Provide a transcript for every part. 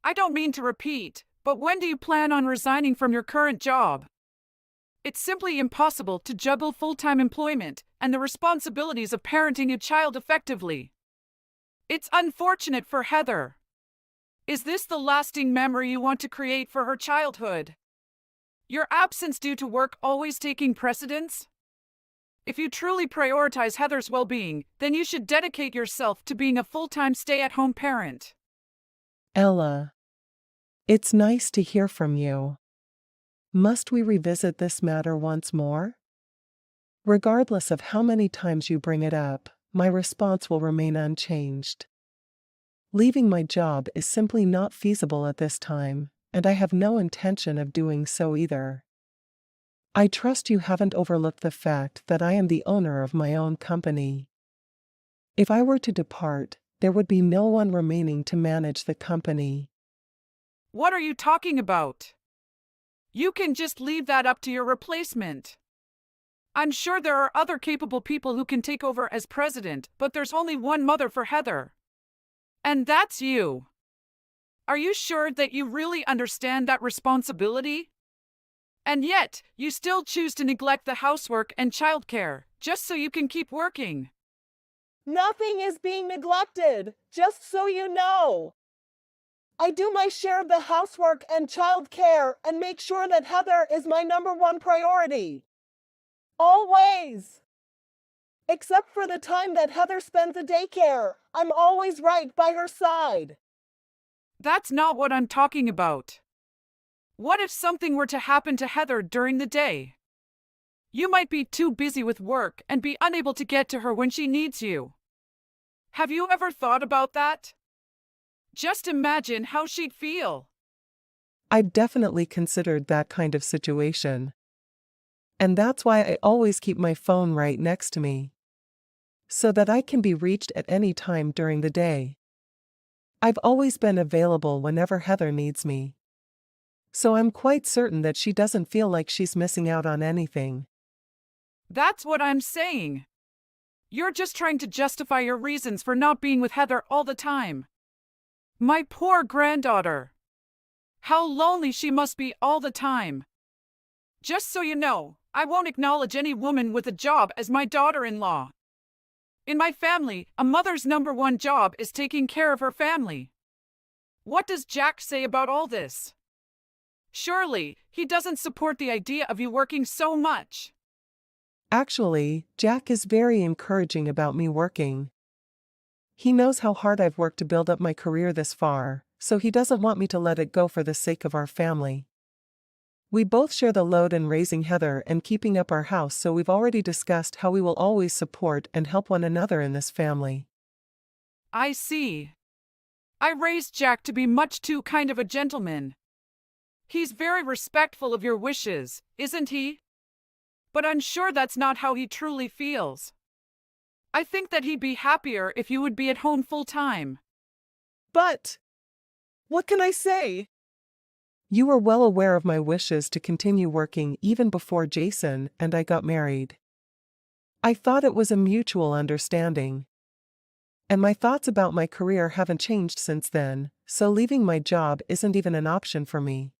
I don't mean to repeat, but when do you plan on resigning from your current job? It's simply impossible to juggle full-time employment and the responsibilities of parenting a child effectively. It's unfortunate for Heather. Is this the lasting memory you want to create for her childhood? Your absence due to work always taking precedence? If you truly prioritize Heather's well-being, then you should dedicate yourself to being a full-time stay-at-home parent. Ella, it's nice to hear from you. Must we revisit this matter once more? Regardless of how many times you bring it up, my response will remain unchanged. Leaving my job is simply not feasible at this time, and I have no intention of doing so either. I trust you haven't overlooked the fact that I am the owner of my own company. If I were to depart, there would be no one remaining to manage the company. What are you talking about? You can just leave that up to your replacement. I'm sure there are other capable people who can take over as president, but there's only one mother for Heather. And that's you. Are you sure that you really understand that responsibility? And yet, you still choose to neglect the housework and childcare, just so you can keep working. Nothing is being neglected, just so you know. I do my share of the housework and childcare and make sure that Heather is my #1 priority. Always. Except for the time that Heather spends at daycare, I'm always right by her side. That's not what I'm talking about. What if something were to happen to Heather during the day? You might be too busy with work and be unable to get to her when she needs you. Have you ever thought about that? Just imagine how she'd feel. I've definitely considered that kind of situation. And that's why I always keep my phone right next to me, so that I can be reached at any time during the day. I've always been available whenever Heather needs me. So I'm quite certain that she doesn't feel like she's missing out on anything. That's what I'm saying. You're just trying to justify your reasons for not being with Heather all the time. My poor granddaughter. How lonely she must be all the time. Just so you know, I won't acknowledge any woman with a job as my daughter-in-law. In my family, a mother's #1 job is taking care of her family. What does Jack say about all this? Surely, he doesn't support the idea of you working so much. Actually, Jack is very encouraging about me working. He knows how hard I've worked to build up my career this far, so he doesn't want me to let it go for the sake of our family. We both share the load in raising Heather and keeping up our house, so we've already discussed how we will always support and help one another in this family. I see. I raised Jack to be much too kind of a gentleman. He's very respectful of your wishes, isn't he? But I'm sure that's not how he truly feels. I think that he'd be happier if you would be at home full-time. But what can I say? You were well aware of my wishes to continue working even before Jason and I got married. I thought it was a mutual understanding. And my thoughts about my career haven't changed since then, so leaving my job isn't even an option for me.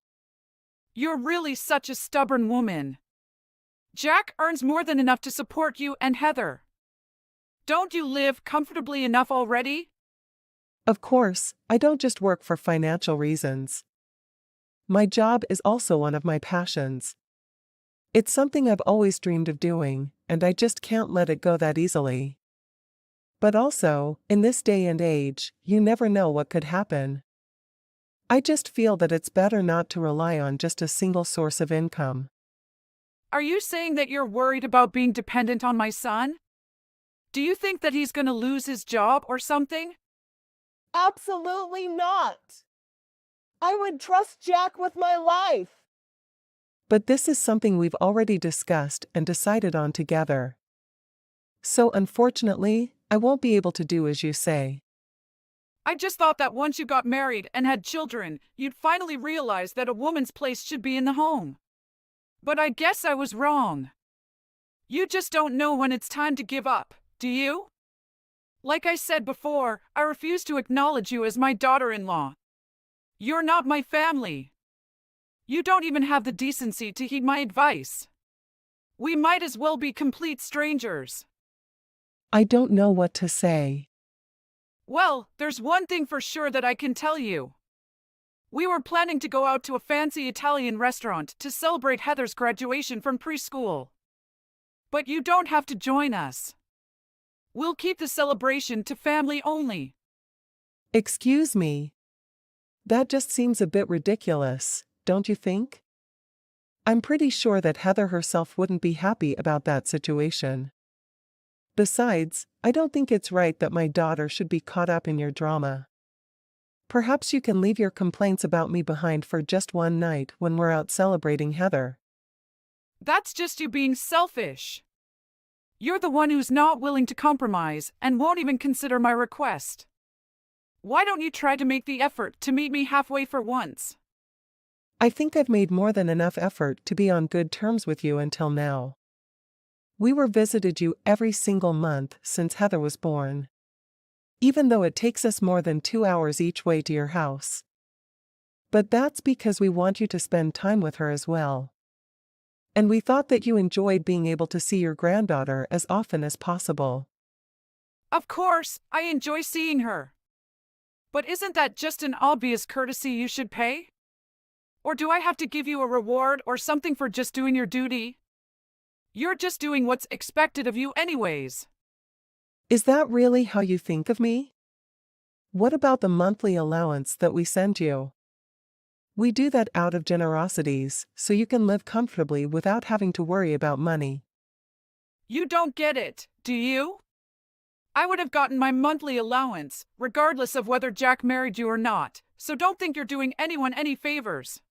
You're really such a stubborn woman. Jack earns more than enough to support you and Heather. Don't you live comfortably enough already? Of course, I don't just work for financial reasons. My job is also one of my passions. It's something I've always dreamed of doing, and I just can't let it go that easily. But also, in this day and age, you never know what could happen. I just feel that it's better not to rely on just a single source of income. Are you saying that you're worried about being dependent on my son? Do you think that he's going to lose his job or something? Absolutely not. I would trust Jack with my life. But this is something we've already discussed and decided on together. So unfortunately, I won't be able to do as you say. I just thought that once you got married and had children, you'd finally realize that a woman's place should be in the home. But I guess I was wrong. You just don't know when it's time to give up, do you? Like I said before, I refuse to acknowledge you as my daughter-in-law. You're not my family. You don't even have the decency to heed my advice. We might as well be complete strangers. I don't know what to say. Well, there's one thing for sure that I can tell you. We were planning to go out to a fancy Italian restaurant to celebrate Heather's graduation from preschool. But you don't have to join us. We'll keep the celebration to family only. Excuse me. That just seems a bit ridiculous, don't you think? I'm pretty sure that Heather herself wouldn't be happy about that situation. Besides, I don't think it's right that my daughter should be caught up in your drama. Perhaps you can leave your complaints about me behind for just one night when we're out celebrating Heather. That's just you being selfish. You're the one who's not willing to compromise and won't even consider my request. Why don't you try to make the effort to meet me halfway for once? I think I've made more than enough effort to be on good terms with you until now. We were visited you every single month since Heather was born. Even though it takes us more than 2 hours each way to your house. But that's because we want you to spend time with her as well. And we thought that you enjoyed being able to see your granddaughter as often as possible. Of course, I enjoy seeing her. But isn't that just an obvious courtesy you should pay? Or do I have to give you a reward or something for just doing your duty? You're just doing what's expected of you anyways. Is that really how you think of me? What about the monthly allowance that we send you? We do that out of generosities, so you can live comfortably without having to worry about money. You don't get it, do you? I would have gotten my monthly allowance, regardless of whether Jack married you or not, so don't think you're doing anyone any favors.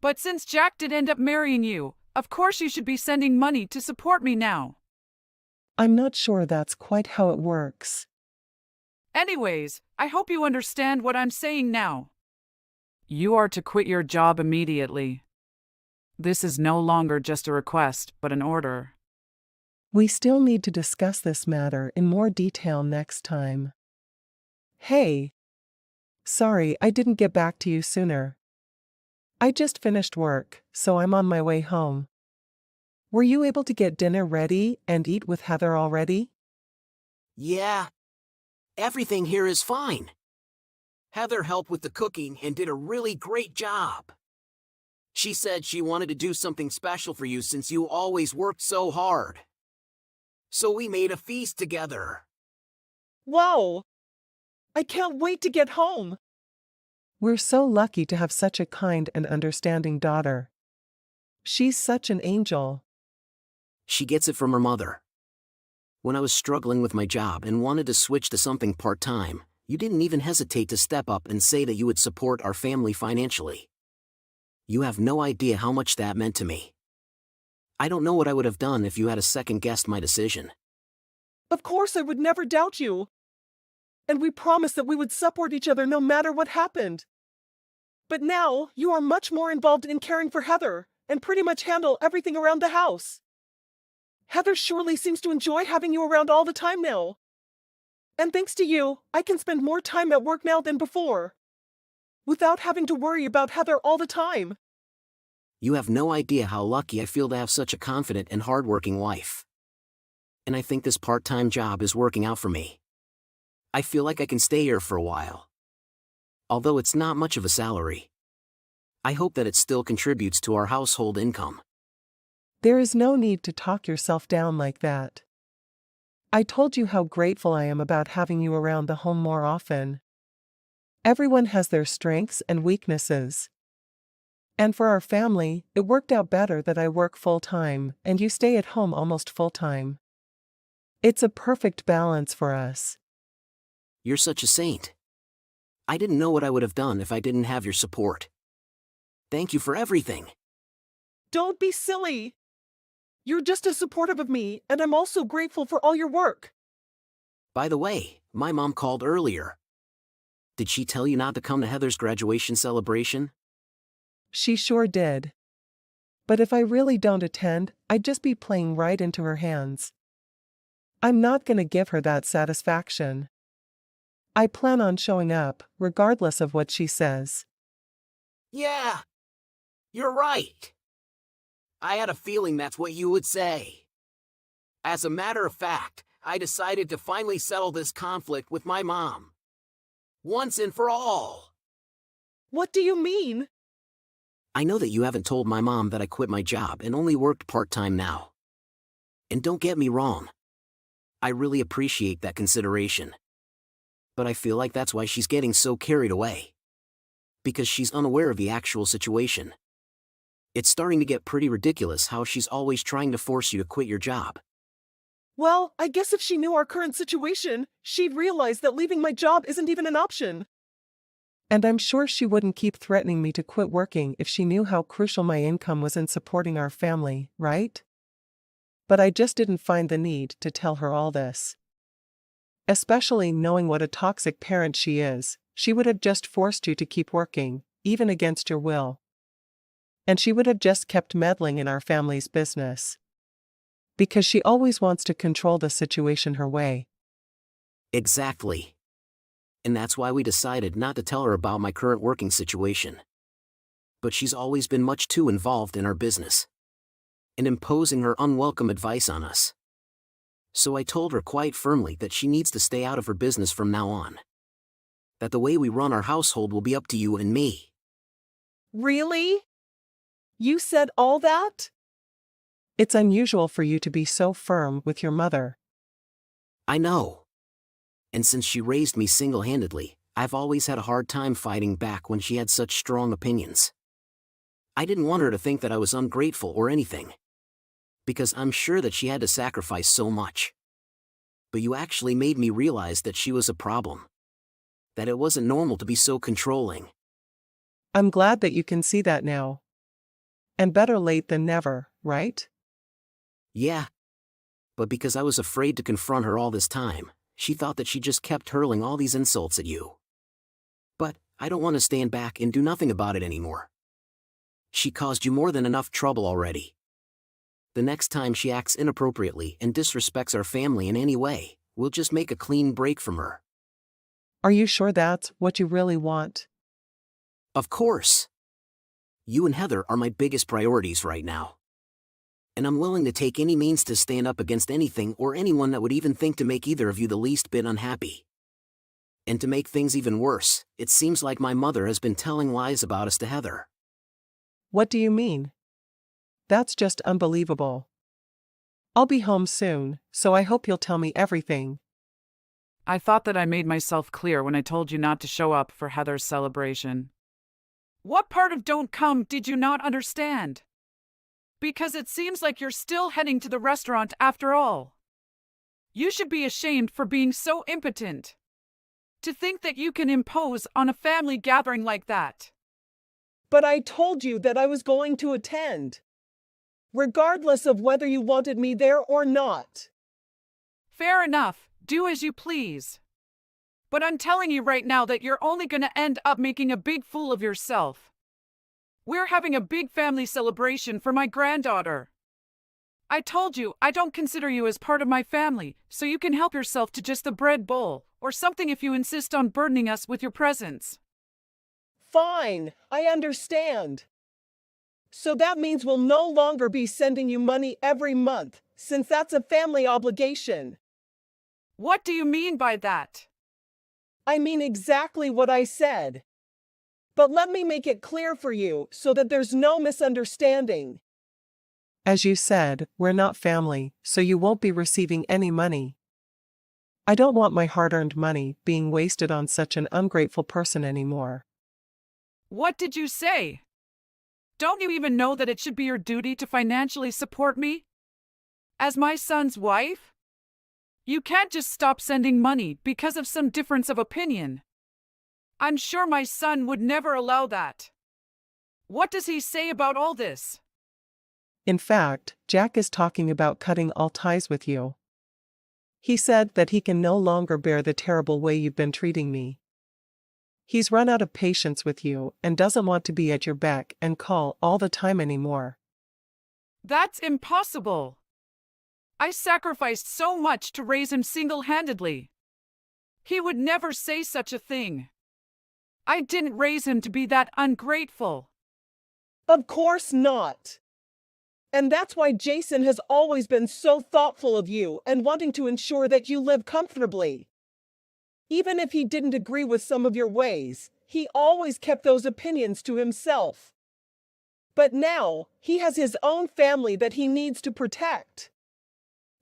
But since Jack did end up marrying you, of course you should be sending money to support me now. I'm not sure that's quite how it works. Anyways, I hope you understand what I'm saying now. You are to quit your job immediately. This is no longer just a request, but an order. We still need to discuss this matter in more detail next time. Hey. Sorry I didn't get back to you sooner. I just finished work, so I'm on my way home. Were you able to get dinner ready and eat with Heather already? Yeah. Everything here is fine. Heather helped with the cooking and did a really great job. She said she wanted to do something special for you since you always worked so hard. So we made a feast together. Wow! I can't wait to get home. We're so lucky to have such a kind and understanding daughter. She's such an angel. She gets it from her mother. When I was struggling with my job and wanted to switch to something part-time, you didn't even hesitate to step up and say that you would support our family financially. You have no idea how much that meant to me. I don't know what I would have done if you had second-guessed my decision. Of course I would never doubt you. And we promised that we would support each other no matter what happened. But now, you are much more involved in caring for Heather, and pretty much handle everything around the house. Heather surely seems to enjoy having you around all the time now. And thanks to you, I can spend more time at work now than before. Without having to worry about Heather all the time. You have no idea how lucky I feel to have such a confident and hardworking wife. And I think this part-time job is working out for me. I feel like I can stay here for a while. Although it's not much of a salary. I hope that it still contributes to our household income. There is no need to talk yourself down like that. I told you how grateful I am about having you around the home more often. Everyone has their strengths and weaknesses. And for our family, it worked out better that I work full-time and you stay at home almost full-time. It's a perfect balance for us. You're such a saint. I didn't know what I would have done if I didn't have your support. Thank you for everything. Don't be silly. You're just as supportive of me, and I'm also grateful for all your work. By the way, my mom called earlier. Did she tell you not to come to Heather's graduation celebration? She sure did. But if I really don't attend, I'd just be playing right into her hands. I'm not gonna give her that satisfaction. I plan on showing up, regardless of what she says. Yeah, you're right. I had a feeling that's what you would say. As a matter of fact, I decided to finally settle this conflict with my mom. Once and for all. What do you mean? I know that you haven't told my mom that I quit my job and only worked part-time now. And don't get me wrong. I really appreciate that consideration. But I feel like that's why she's getting so carried away. Because she's unaware of the actual situation. It's starting to get pretty ridiculous how she's always trying to force you to quit your job. Well, I guess if she knew our current situation, she'd realize that leaving my job isn't even an option. And I'm sure she wouldn't keep threatening me to quit working if she knew how crucial my income was in supporting our family, right? But I just didn't find the need to tell her all this. Especially knowing what a toxic parent she is, she would have just forced you to keep working, even against your will. And she would have just kept meddling in our family's business. Because she always wants to control the situation her way. Exactly. And that's why we decided not to tell her about my current working situation. But she's always been much too involved in our business. And imposing her unwelcome advice on us. So I told her quite firmly that she needs to stay out of her business from now on. That the way we run our household will be up to you and me. Really? You said all that? It's unusual for you to be so firm with your mother. I know. And since she raised me single-handedly, I've always had a hard time fighting back when she had such strong opinions. I didn't want her to think that I was ungrateful or anything. Because I'm sure that she had to sacrifice so much. But you actually made me realize that she was a problem. That it wasn't normal to be so controlling. I'm glad that you can see that now. And better late than never, right? Yeah. But because I was afraid to confront her all this time, she thought that she just kept hurling all these insults at you. But I don't want to stand back and do nothing about it anymore. She caused you more than enough trouble already. The next time she acts inappropriately and disrespects our family in any way, we'll just make a clean break from her. Are you sure that's what you really want? Of course. You and Heather are my biggest priorities right now. And I'm willing to take any means to stand up against anything or anyone that would even think to make either of you the least bit unhappy. And to make things even worse, it seems like my mother has been telling lies about us to Heather. What do you mean? That's just unbelievable. I'll be home soon, so I hope you'll tell me everything. I thought that I made myself clear when I told you not to show up for Heather's celebration. What part of don't come did you not understand? Because it seems like you're still heading to the restaurant after all. You should be ashamed for being so impotent. To think that you can impose on a family gathering like that. But I told you that I was going to attend. Regardless of whether you wanted me there or not. Fair enough, do as you please. But I'm telling you right now that you're only going to end up making a big fool of yourself. We're having a big family celebration for my granddaughter. I told you I don't consider you as part of my family, so you can help yourself to just the bread bowl, or something if you insist on burdening us with your presence. Fine, I understand. So that means we'll no longer be sending you money every month, since that's a family obligation. What do you mean by that? I mean exactly what I said. But let me make it clear for you so that there's no misunderstanding. As you said, we're not family, so you won't be receiving any money. I don't want my hard-earned money being wasted on such an ungrateful person anymore. What did you say? Don't you even know that it should be your duty to financially support me? As my son's wife? You can't just stop sending money because of some difference of opinion. I'm sure my son would never allow that. What does he say about all this? In fact, Jack is talking about cutting all ties with you. He said that he can no longer bear the terrible way you've been treating me. He's run out of patience with you and doesn't want to be at your beck and call all the time anymore. That's impossible. I sacrificed so much to raise him single-handedly. He would never say such a thing. I didn't raise him to be that ungrateful. Of course not. And that's why Jason has always been so thoughtful of you and wanting to ensure that you live comfortably. Even if he didn't agree with some of your ways, he always kept those opinions to himself. But now, he has his own family that he needs to protect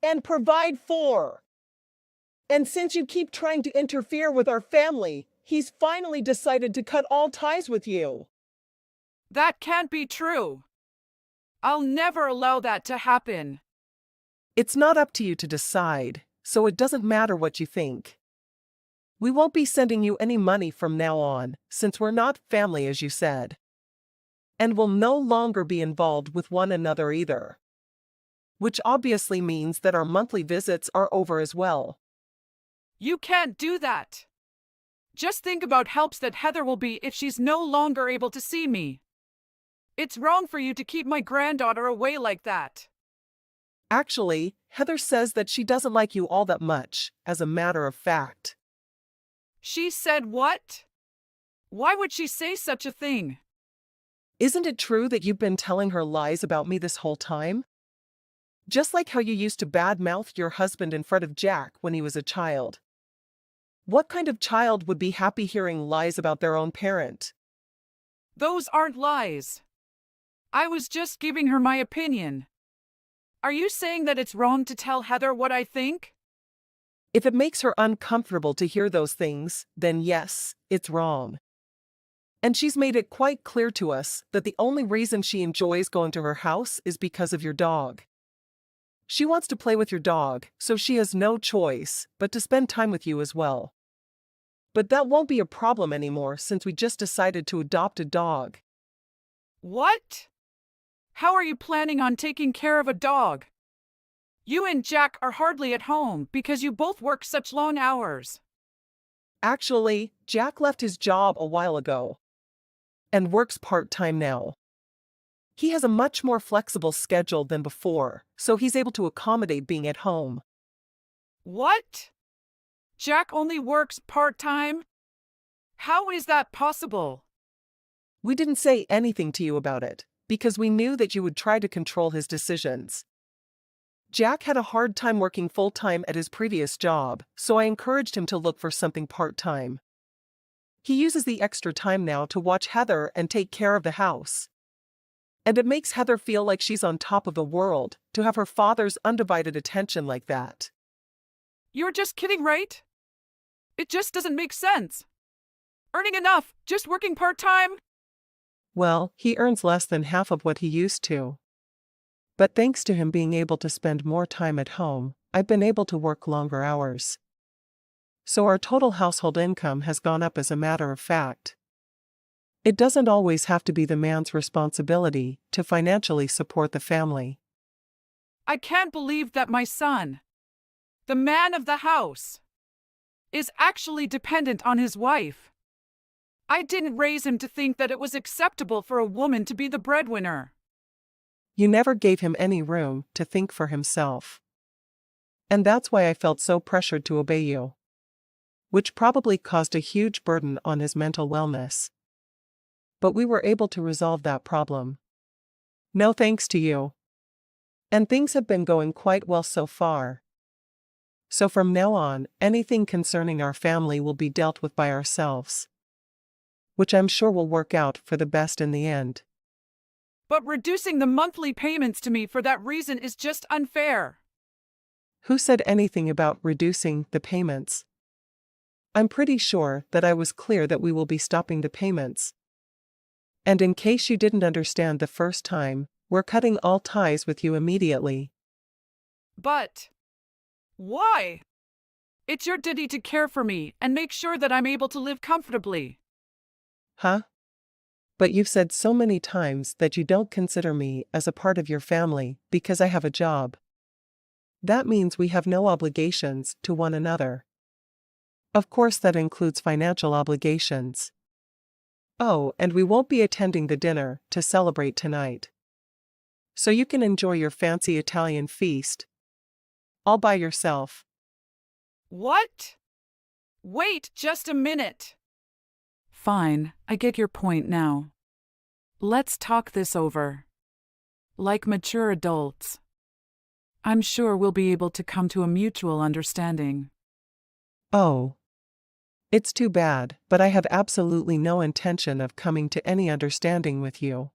and provide for. And since you keep trying to interfere with our family, he's finally decided to cut all ties with you. That can't be true. I'll never allow that to happen. It's not up to you to decide, so it doesn't matter what you think. We won't be sending you any money from now on, since we're not family as you said. And will no longer be involved with one another either. Which obviously means that our monthly visits are over as well. You can't do that. Just think about helps that Heather will be if she's no longer able to see me. It's wrong for you to keep my granddaughter away like that. Actually, Heather says that she doesn't like you all that much, as a matter of fact. She said what? Why would she say such a thing? Isn't it true that you've been telling her lies about me this whole time? Just like how you used to badmouth your husband in front of Jack when he was a child. What kind of child would be happy hearing lies about their own parent? Those aren't lies. I was just giving her my opinion. Are you saying that it's wrong to tell Heather what I think? If it makes her uncomfortable to hear those things, then yes, it's wrong. And she's made it quite clear to us that the only reason she enjoys going to her house is because of your dog. She wants to play with your dog, so she has no choice but to spend time with you as well. But that won't be a problem anymore since we just decided to adopt a dog. What? How are you planning on taking care of a dog? You and Jack are hardly at home because you both work such long hours. Actually, Jack left his job a while ago and works part-time now. He has a much more flexible schedule than before, so he's able to accommodate being at home. What? Jack only works part-time? How is that possible? We didn't say anything to you about it, because we knew that you would try to control his decisions. Jack had a hard time working full-time at his previous job, so I encouraged him to look for something part-time. He uses the extra time now to watch Heather and take care of the house. And it makes Heather feel like she's on top of the world to have her father's undivided attention like that. You're just kidding, right? It just doesn't make sense. Earning enough, just working part-time? Well, he earns less than half of what he used to. But thanks to him being able to spend more time at home, I've been able to work longer hours. So our total household income has gone up as a matter of fact. It doesn't always have to be the man's responsibility to financially support the family. I can't believe that my son, the man of the house, is actually dependent on his wife. I didn't raise him to think that it was acceptable for a woman to be the breadwinner. You never gave him any room to think for himself. And that's why I felt so pressured to obey you. Which probably caused a huge burden on his mental wellness. But we were able to resolve that problem. No thanks to you. And things have been going quite well so far. So from now on, anything concerning our family will be dealt with by ourselves. Which I'm sure will work out for the best in the end. But reducing the monthly payments to me for that reason is just unfair. Who said anything about reducing the payments? I'm pretty sure that I was clear that we will be stopping the payments. And in case you didn't understand the first time, we're cutting all ties with you immediately. But why? It's your duty to care for me and make sure that I'm able to live comfortably. Huh? But you've said so many times that you don't consider me as a part of your family because I have a job. That means we have no obligations to one another. Of course, that includes financial obligations. Oh, and we won't be attending the dinner to celebrate tonight. So you can enjoy your fancy Italian feast all by yourself. What? Wait just a minute. Fine, I get your point now. Let's talk this over. Like mature adults. I'm sure we'll be able to come to a mutual understanding. Oh. It's too bad, but I have absolutely no intention of coming to any understanding with you.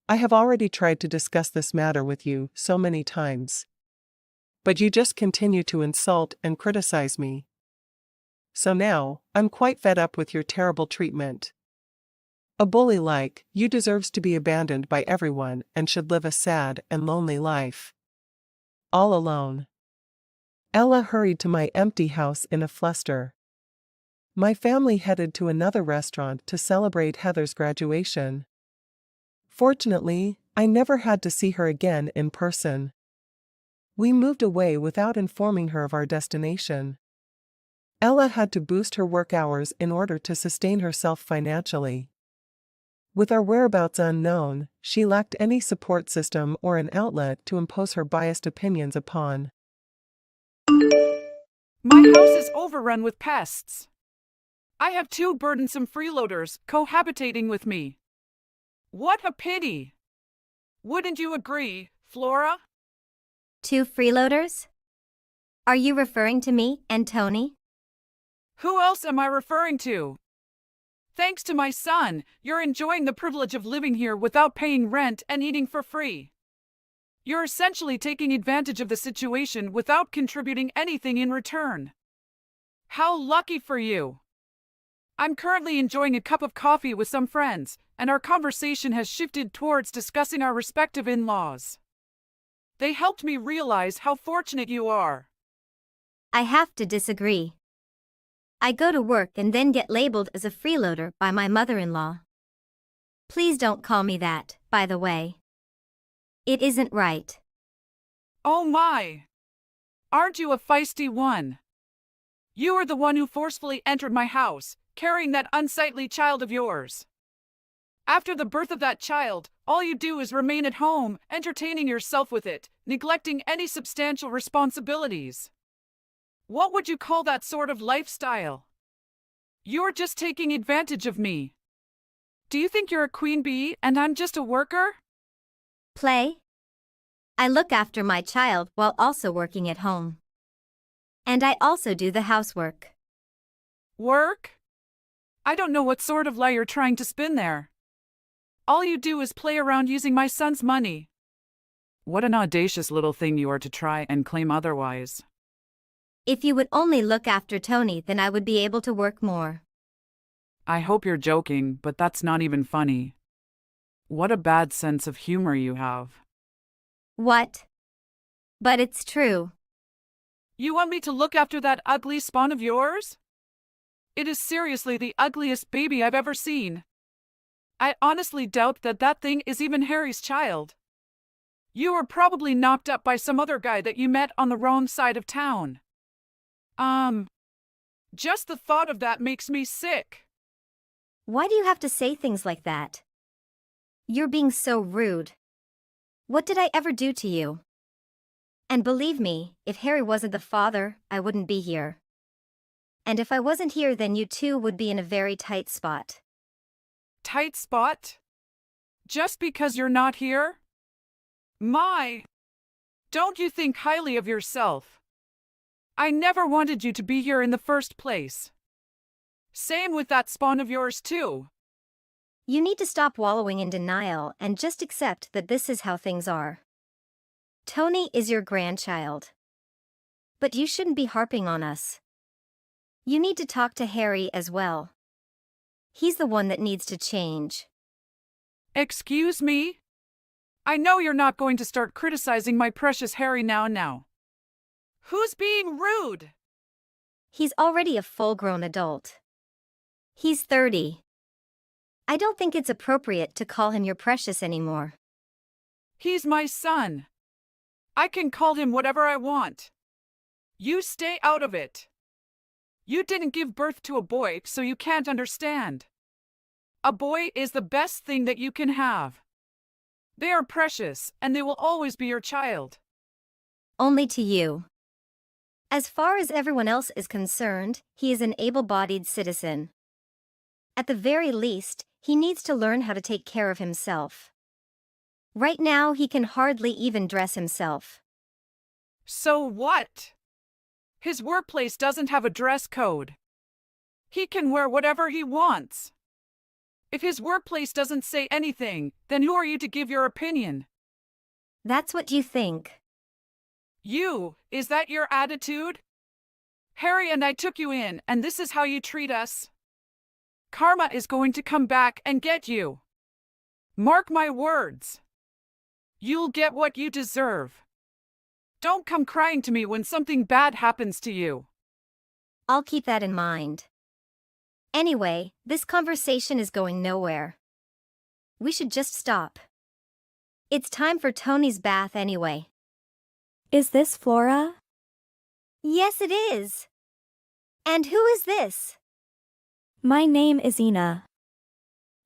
I have already tried to discuss this matter with you so many times. But you just continue to insult and criticize me. So now, I'm quite fed up with your terrible treatment. A bully like you deserves to be abandoned by everyone and should live a sad and lonely life. All alone. Ella hurried to my empty house in a fluster. My family headed to another restaurant to celebrate Heather's graduation. Fortunately, I never had to see her again in person. We moved away without informing her of our destination. Ella had to boost her work hours in order to sustain herself financially. With our whereabouts unknown, she lacked any support system or an outlet to impose her biased opinions upon. My house is overrun with pests. I have 2 burdensome freeloaders cohabitating with me. What a pity! Wouldn't you agree, Flora? 2 freeloaders? Are you referring to me and Tony? Who else am I referring to? Thanks to my son, you're enjoying the privilege of living here without paying rent and eating for free. You're essentially taking advantage of the situation without contributing anything in return. How lucky for you! I'm currently enjoying a cup of coffee with some friends, and our conversation has shifted towards discussing our respective in-laws. They helped me realize how fortunate you are. I have to disagree. I go to work and then get labeled as a freeloader by my mother-in-law. Please don't call me that, by the way. It isn't right. Oh my! Aren't you a feisty one? You are the one who forcefully entered my house, carrying that unsightly child of yours. After the birth of that child, all you do is remain at home, entertaining yourself with it, neglecting any substantial responsibilities. What would you call that sort of lifestyle? You're just taking advantage of me. Do you think you're a queen bee and I'm just a worker? Play? I look after my child while also working at home. And I also do the housework. Work? I don't know what sort of lie you're trying to spin there. All you do is play around using my son's money. What an audacious little thing you are to try and claim otherwise. If you would only look after Tony, then I would be able to work more. I hope you're joking, but that's not even funny. What a bad sense of humor you have. What? But it's true. You want me to look after that ugly spawn of yours? It is seriously the ugliest baby I've ever seen. I honestly doubt that that thing is even Harry's child. You were probably knocked up by some other guy that you met on the wrong side of town. Just the thought of that makes me sick. Why do you have to say things like that? You're being so rude. What did I ever do to you? And believe me, if Harry wasn't the father, I wouldn't be here. And if I wasn't here, then you two would be in a very tight spot. Tight spot? Just because you're not here? My! Don't you think highly of yourself? I never wanted you to be here in the first place. Same with that spawn of yours too. You need to stop wallowing in denial and just accept that this is how things are. Tony is your grandchild. But you shouldn't be harping on us. You need to talk to Harry as well. He's the one that needs to change. Excuse me? I know you're not going to start criticizing my precious Harry now. Who's being rude? He's already a full-grown adult. He's 30. I don't think it's appropriate to call him your precious anymore. He's my son. I can call him whatever I want. You stay out of it. You didn't give birth to a boy, so you can't understand. A boy is the best thing that you can have. They are precious, and they will always be your child. Only to you. As far as everyone else is concerned, he is an able-bodied citizen. At the very least, he needs to learn how to take care of himself. Right now, he can hardly even dress himself. So what? His workplace doesn't have a dress code. He can wear whatever he wants. If his workplace doesn't say anything, then who are you to give your opinion? That's what you think. Is that your attitude? Harry and I took you in, and this is how you treat us? Karma is going to come back and get you. Mark my words. You'll get what you deserve. Don't come crying to me when something bad happens to you. I'll keep that in mind. Anyway, this conversation is going nowhere. We should just stop. It's time for Tony's bath anyway. Is this Flora? Yes, it is. And who is this? My name is Ina.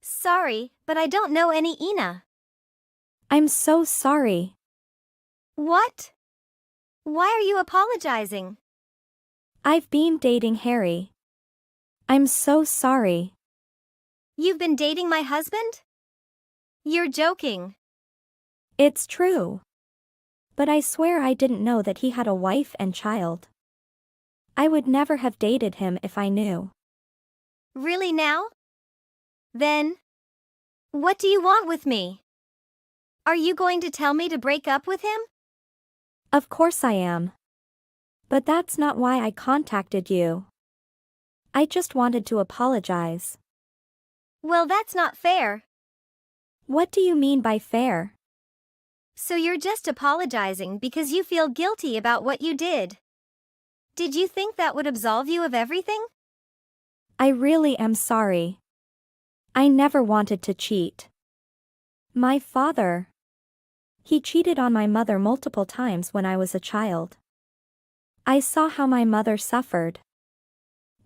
Sorry, but I don't know any Ina. I'm so sorry. What? Why are you apologizing? I've been dating Harry. I'm so sorry. You've been dating my husband? You're joking. It's true. But I swear I didn't know that he had a wife and child. I would never have dated him if I knew. Really now? Then, what do you want with me? Are you going to tell me to break up with him? Of course I am. But that's not why I contacted you. I just wanted to apologize. Well, that's not fair. What do you mean by fair? So you're just apologizing because you feel guilty about what you did. Did you think that would absolve you of everything? I really am sorry. I never wanted to cheat. My father. He cheated on my mother multiple times when I was a child. I saw how my mother suffered.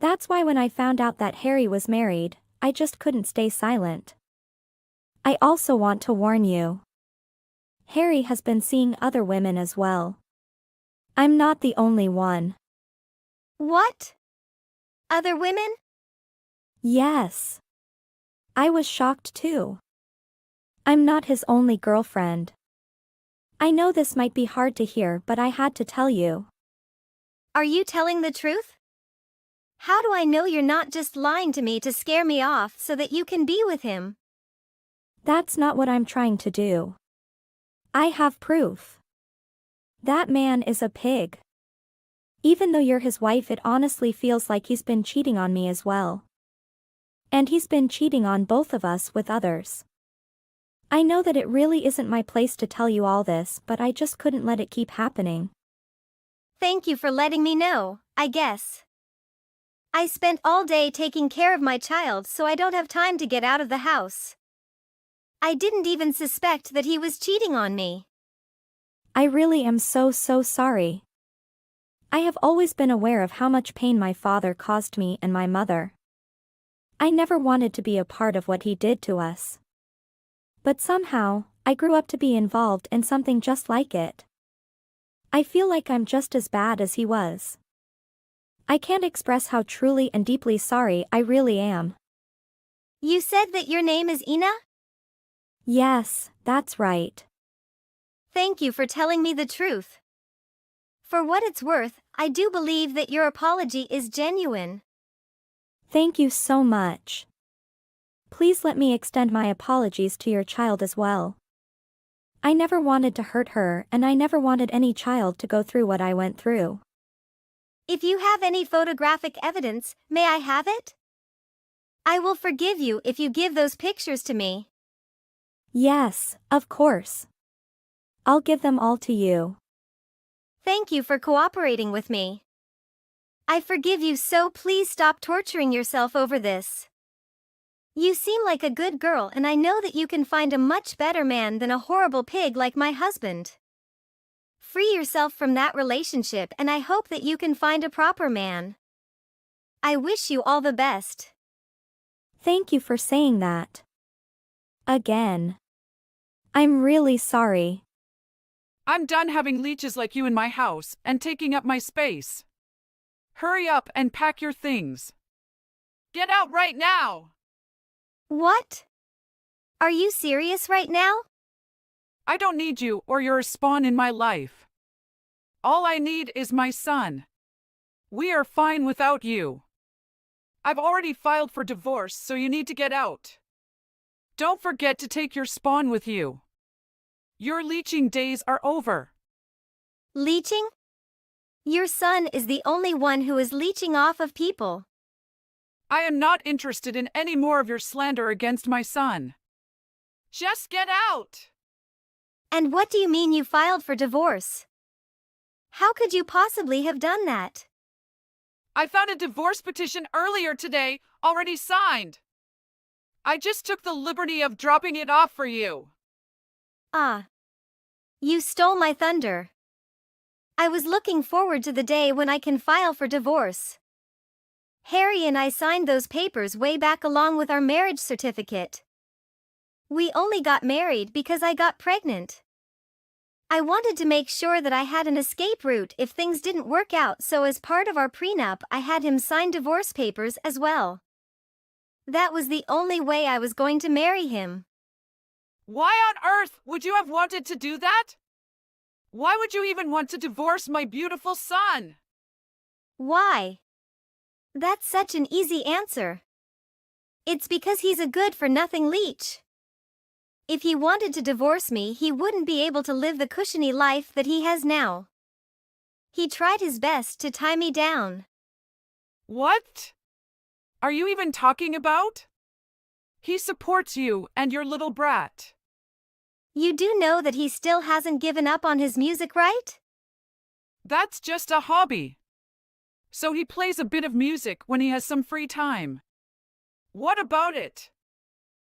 That's why when I found out that Harry was married, I just couldn't stay silent. I also want to warn you. Harry has been seeing other women as well. I'm not the only one. What? Other women? Yes. I was shocked too. I'm not his only girlfriend. I know this might be hard to hear, but I had to tell you. Are you telling the truth? How do I know you're not just lying to me to scare me off so that you can be with him? That's not what I'm trying to do. I have proof. That man is a pig. Even though you're his wife, it honestly feels like he's been cheating on me as well. And he's been cheating on both of us with others. I know that it really isn't my place to tell you all this, but I just couldn't let it keep happening. Thank you for letting me know, I guess. I spent all day taking care of my child, so I don't have time to get out of the house. I didn't even suspect that he was cheating on me. I really am so sorry. I have always been aware of how much pain my father caused me and my mother. I never wanted to be a part of what he did to us. But somehow, I grew up to be involved in something just like it. I feel like I'm just as bad as he was. I can't express how truly and deeply sorry I really am. You said that your name is Ina? Yes, that's right. Thank you for telling me the truth. For what it's worth, I do believe that your apology is genuine. Thank you so much. Please let me extend my apologies to your child as well. I never wanted to hurt her, and I never wanted any child to go through what I went through. If you have any photographic evidence, may I have it? I will forgive you if you give those pictures to me. Yes, of course. I'll give them all to you. Thank you for cooperating with me. I forgive you, so please stop torturing yourself over this. You seem like a good girl, and I know that you can find a much better man than a horrible pig like my husband. Free yourself from that relationship, and I hope that you can find a proper man. I wish you all the best. Thank you for saying that. Again. I'm really sorry. I'm done having leeches like you in my house and taking up my space. Hurry up and pack your things. Get out right now! What? Are you serious right now? I don't need you or your spawn in my life. All I need is my son. We are fine without you. I've already filed for divorce, so you need to get out. Don't forget to take your spawn with you. Your leeching days are over. Leeching? Your son is the only one who is leeching off of people. I am not interested in any more of your slander against my son. Just get out! And what do you mean you filed for divorce? How could you possibly have done that? I found a divorce petition earlier today, already signed. I just took the liberty of dropping it off for you. Ah. You stole my thunder. I was looking forward to the day when I can file for divorce. Harry and I signed those papers way back along with our marriage certificate. We only got married because I got pregnant. I wanted to make sure that I had an escape route if things didn't work out, so as part of our prenup I had him sign divorce papers as well. That was the only way I was going to marry him. Why on earth would you have wanted to do that? Why would you even want to divorce my beautiful son? Why? That's such an easy answer. It's because he's a good-for-nothing leech. If he wanted to divorce me, he wouldn't be able to live the cushiony life that he has now. He tried his best to tie me down. What are you even talking about? He supports you and your little brat. You do know that he still hasn't given up on his music, right? That's just a hobby. So he plays a bit of music when he has some free time. What about it?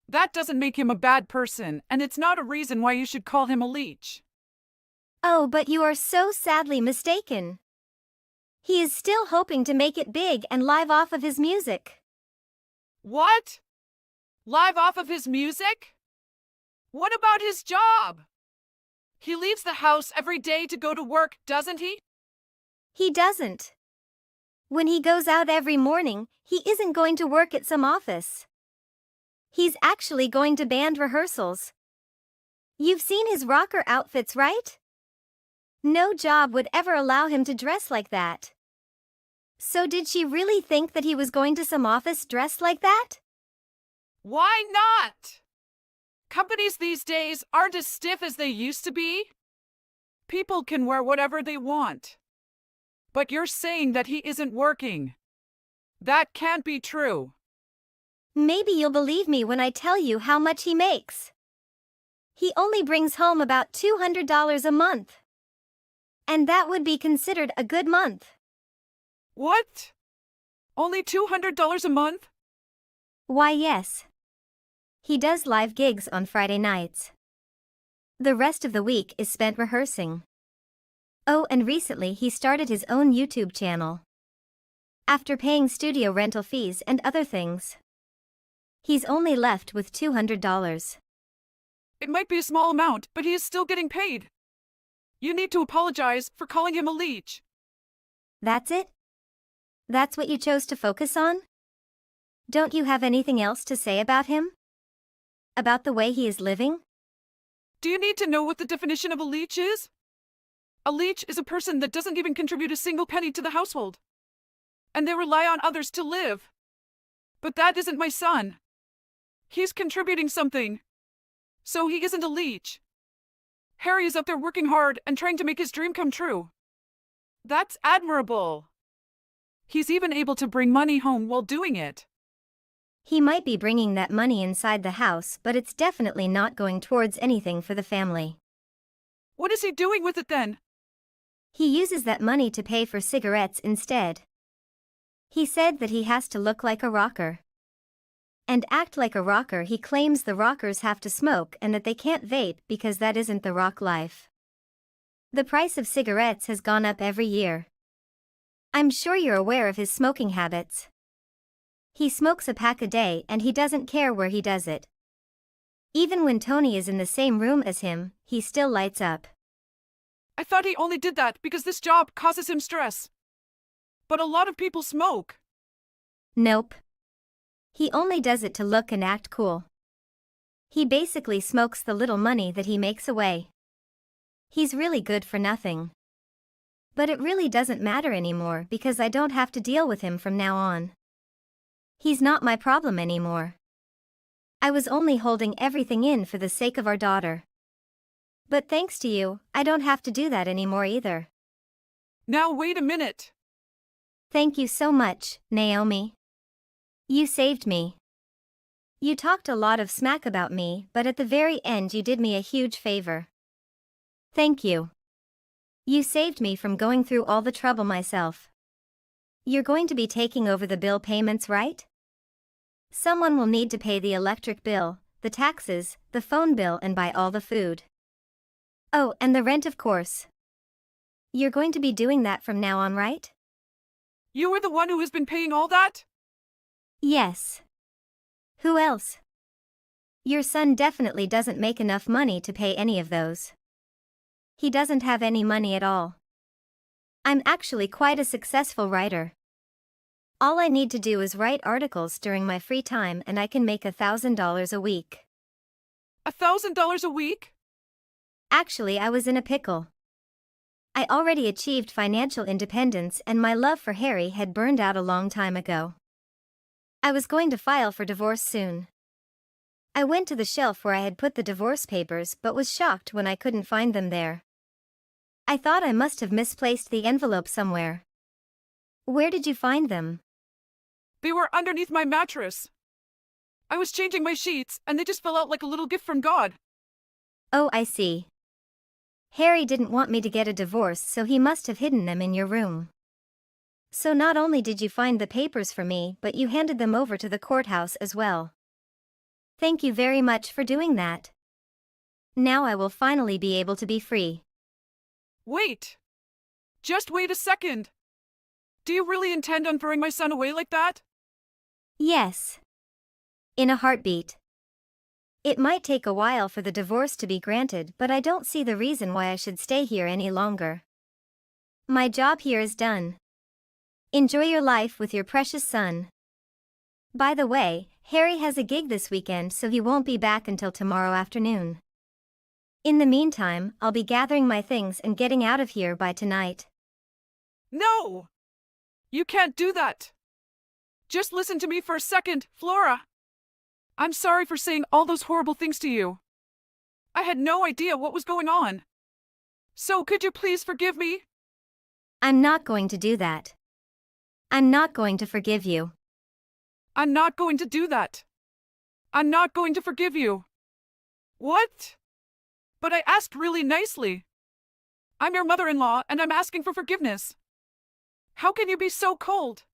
That doesn't make him a bad person, and it's not a reason why you should call him a leech. Oh, but you are so sadly mistaken. He is still hoping to make it big and live off of his music. What? Live off of his music? What about his job? He leaves the house every day to go to work, doesn't he? He doesn't. When he goes out every morning, he isn't going to work at some office. He's actually going to band rehearsals. You've seen his rocker outfits, right? No job would ever allow him to dress like that. So did she really think that he was going to some office dressed like that? Why not? Companies these days aren't as stiff as they used to be. People can wear whatever they want. But you're saying that he isn't working. That can't be true. Maybe you'll believe me when I tell you how much he makes. He only brings home about $200 a month. And that would be considered a good month. What? Only $200 a month? Why, yes. He does live gigs on Friday nights. The rest of the week is spent rehearsing. Oh, and recently he started his own YouTube channel. After paying studio rental fees and other things, he's only left with $200. It might be a small amount, but he is still getting paid. You need to apologize for calling him a leech. That's it? That's what you chose to focus on? Don't you have anything else to say about him? About the way he is living? Do you need to know what the definition of a leech is? A leech is a person that doesn't even contribute a single penny to the household. And they rely on others to live. But that isn't my son. He's contributing something. So he isn't a leech. Harry is up there working hard and trying to make his dream come true. That's admirable. He's even able to bring money home while doing it. He might be bringing that money inside the house, but it's definitely not going towards anything for the family. What is he doing with it then? He uses that money to pay for cigarettes instead. He said that he has to look like a rocker and act like a rocker. He claims the rockers have to smoke and that they can't vape because that isn't the rock life. The price of cigarettes has gone up every year. I'm sure you're aware of his smoking habits. He smokes a pack a day and he doesn't care where he does it. Even when Tony is in the same room as him, he still lights up. I thought he only did that because this job causes him stress. But a lot of people smoke. Nope. He only does it to look and act cool. He basically smokes the little money that he makes away. He's really good for nothing. But it really doesn't matter anymore because I don't have to deal with him from now on. He's not my problem anymore. I was only holding everything in for the sake of our daughter. But thanks to you, I don't have to do that anymore either. Now wait a minute. Thank you so much, Naomi. You saved me. You talked a lot of smack about me, but at the very end you did me a huge favor. Thank you. You saved me from going through all the trouble myself. You're going to be taking over the bill payments, right? Someone will need to pay the electric bill, the taxes, the phone bill, and buy all the food. Oh, and the rent, of course. You're going to be doing that from now on, right? You are the one who has been paying all that? Yes. Who else? Your son definitely doesn't make enough money to pay any of those. He doesn't have any money at all. I'm actually quite a successful writer. All I need to do is write articles during my free time and I can make $1,000 a week. $1,000 a week? Actually, I was in a pickle. I already achieved financial independence and my love for Harry had burned out a long time ago. I was going to file for divorce soon. I went to the shelf where I had put the divorce papers but was shocked when I couldn't find them there. I thought I must have misplaced the envelope somewhere. Where did you find them? They were underneath my mattress. I was changing my sheets and they just fell out like a little gift from God. Oh, I see. Harry didn't want me to get a divorce, so he must have hidden them in your room. So not only did you find the papers for me, but you handed them over to the courthouse as well. Thank you very much for doing that. Now I will finally be able to be free. Wait. Just wait a second. Do you really intend on throwing my son away like that? Yes. In a heartbeat. It might take a while for the divorce to be granted, but I don't see the reason why I should stay here any longer. My job here is done. Enjoy your life with your precious son. By the way, Harry has a gig this weekend, so he won't be back until tomorrow afternoon. In the meantime, I'll be gathering my things and getting out of here by tonight. No! You can't do that. Just listen to me for a second, Flora. I'm sorry for saying all those horrible things to you. I had no idea what was going on. So could you please forgive me? I'm not going to do that. I'm not going to forgive you. I'm not going to do that. I'm not going to forgive you. What? But I asked really nicely. I'm your mother-in-law and I'm asking for forgiveness. How can you be so cold?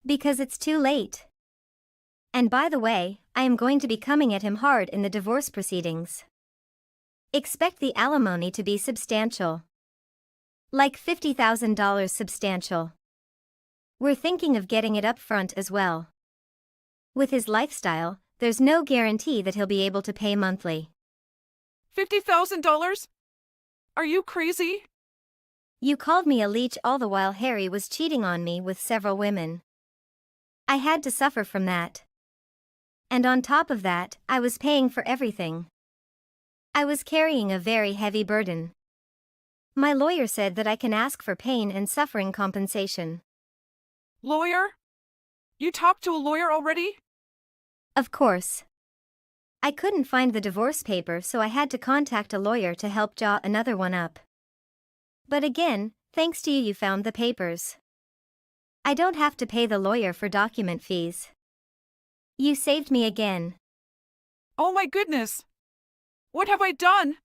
Because it's too late. And by the way, I am going to be coming at him hard in the divorce proceedings. Expect the alimony to be substantial. Like $50,000 substantial. We're thinking of getting it up front as well. With his lifestyle, there's no guarantee that he'll be able to pay monthly. $50,000? Are you crazy? You called me a leech all the while Harry was cheating on me with several women. I had to suffer from that. And on top of that, I was paying for everything. I was carrying a very heavy burden. My lawyer said that I can ask for pain and suffering compensation. Lawyer? You talked to a lawyer already? Of course. I couldn't find the divorce paper, so I had to contact a lawyer to help draw another one up. But again, thanks to you, you found the papers. I don't have to pay the lawyer for document fees. You saved me again. Oh my goodness! What have I done?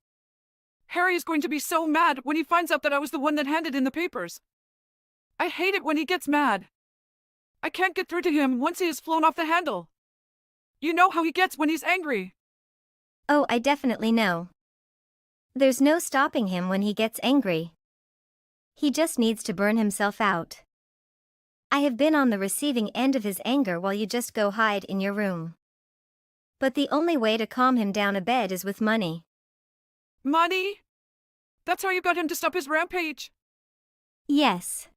Harry is going to be so mad when he finds out that I was the one that handed in the papers. I hate it when he gets mad. I can't get through to him once he has flown off the handle. You know how he gets when he's angry. Oh, I definitely know. There's no stopping him when he gets angry. He just needs to burn himself out. I have been on the receiving end of his anger while you just go hide in your room. But the only way to calm him down a bed is with money. Money? That's how you got him to stop his rampage? Yes.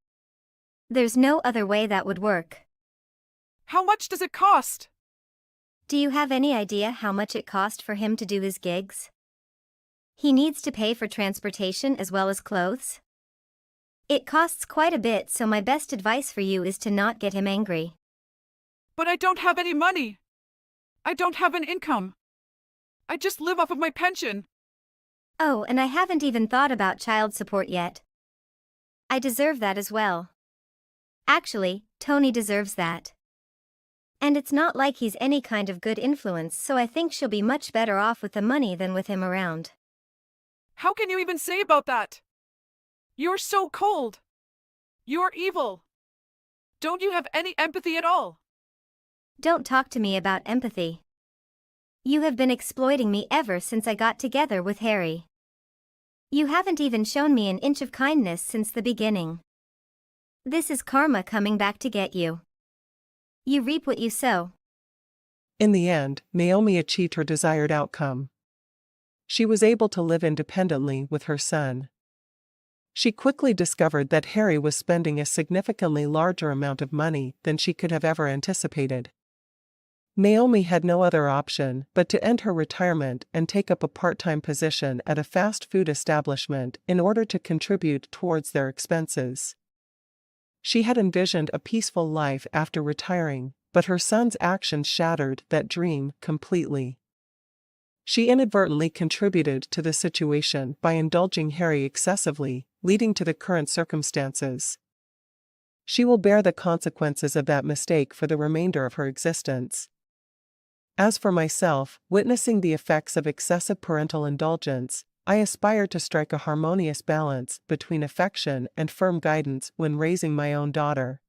There's no other way that would work. How much does it cost? Do you have any idea how much it cost for him to do his gigs? He needs to pay for transportation as well as clothes. It costs quite a bit, so my best advice for you is to not get him angry. But I don't have any money. I don't have an income. I just live off of my pension. Oh, and I haven't even thought about child support yet. I deserve that as well. Actually, Tony deserves that. And it's not like he's any kind of good influence, so I think she'll be much better off with the money than with him around. How can you even say about that? You're so cold. You're evil. Don't you have any empathy at all? Don't talk to me about empathy. You have been exploiting me ever since I got together with Harry. You haven't even shown me an inch of kindness since the beginning. This is karma coming back to get you. You reap what you sow. In the end, Naomi achieved her desired outcome. She was able to live independently with her son. She quickly discovered that Harry was spending a significantly larger amount of money than she could have ever anticipated. Naomi had no other option but to end her retirement and take up a part-time position at a fast food establishment in order to contribute towards their expenses. She had envisioned a peaceful life after retiring, but her son's actions shattered that dream completely. She inadvertently contributed to the situation by indulging Harry excessively, leading to the current circumstances. She will bear the consequences of that mistake for the remainder of her existence. As for myself, witnessing the effects of excessive parental indulgence, I aspire to strike a harmonious balance between affection and firm guidance when raising my own daughter.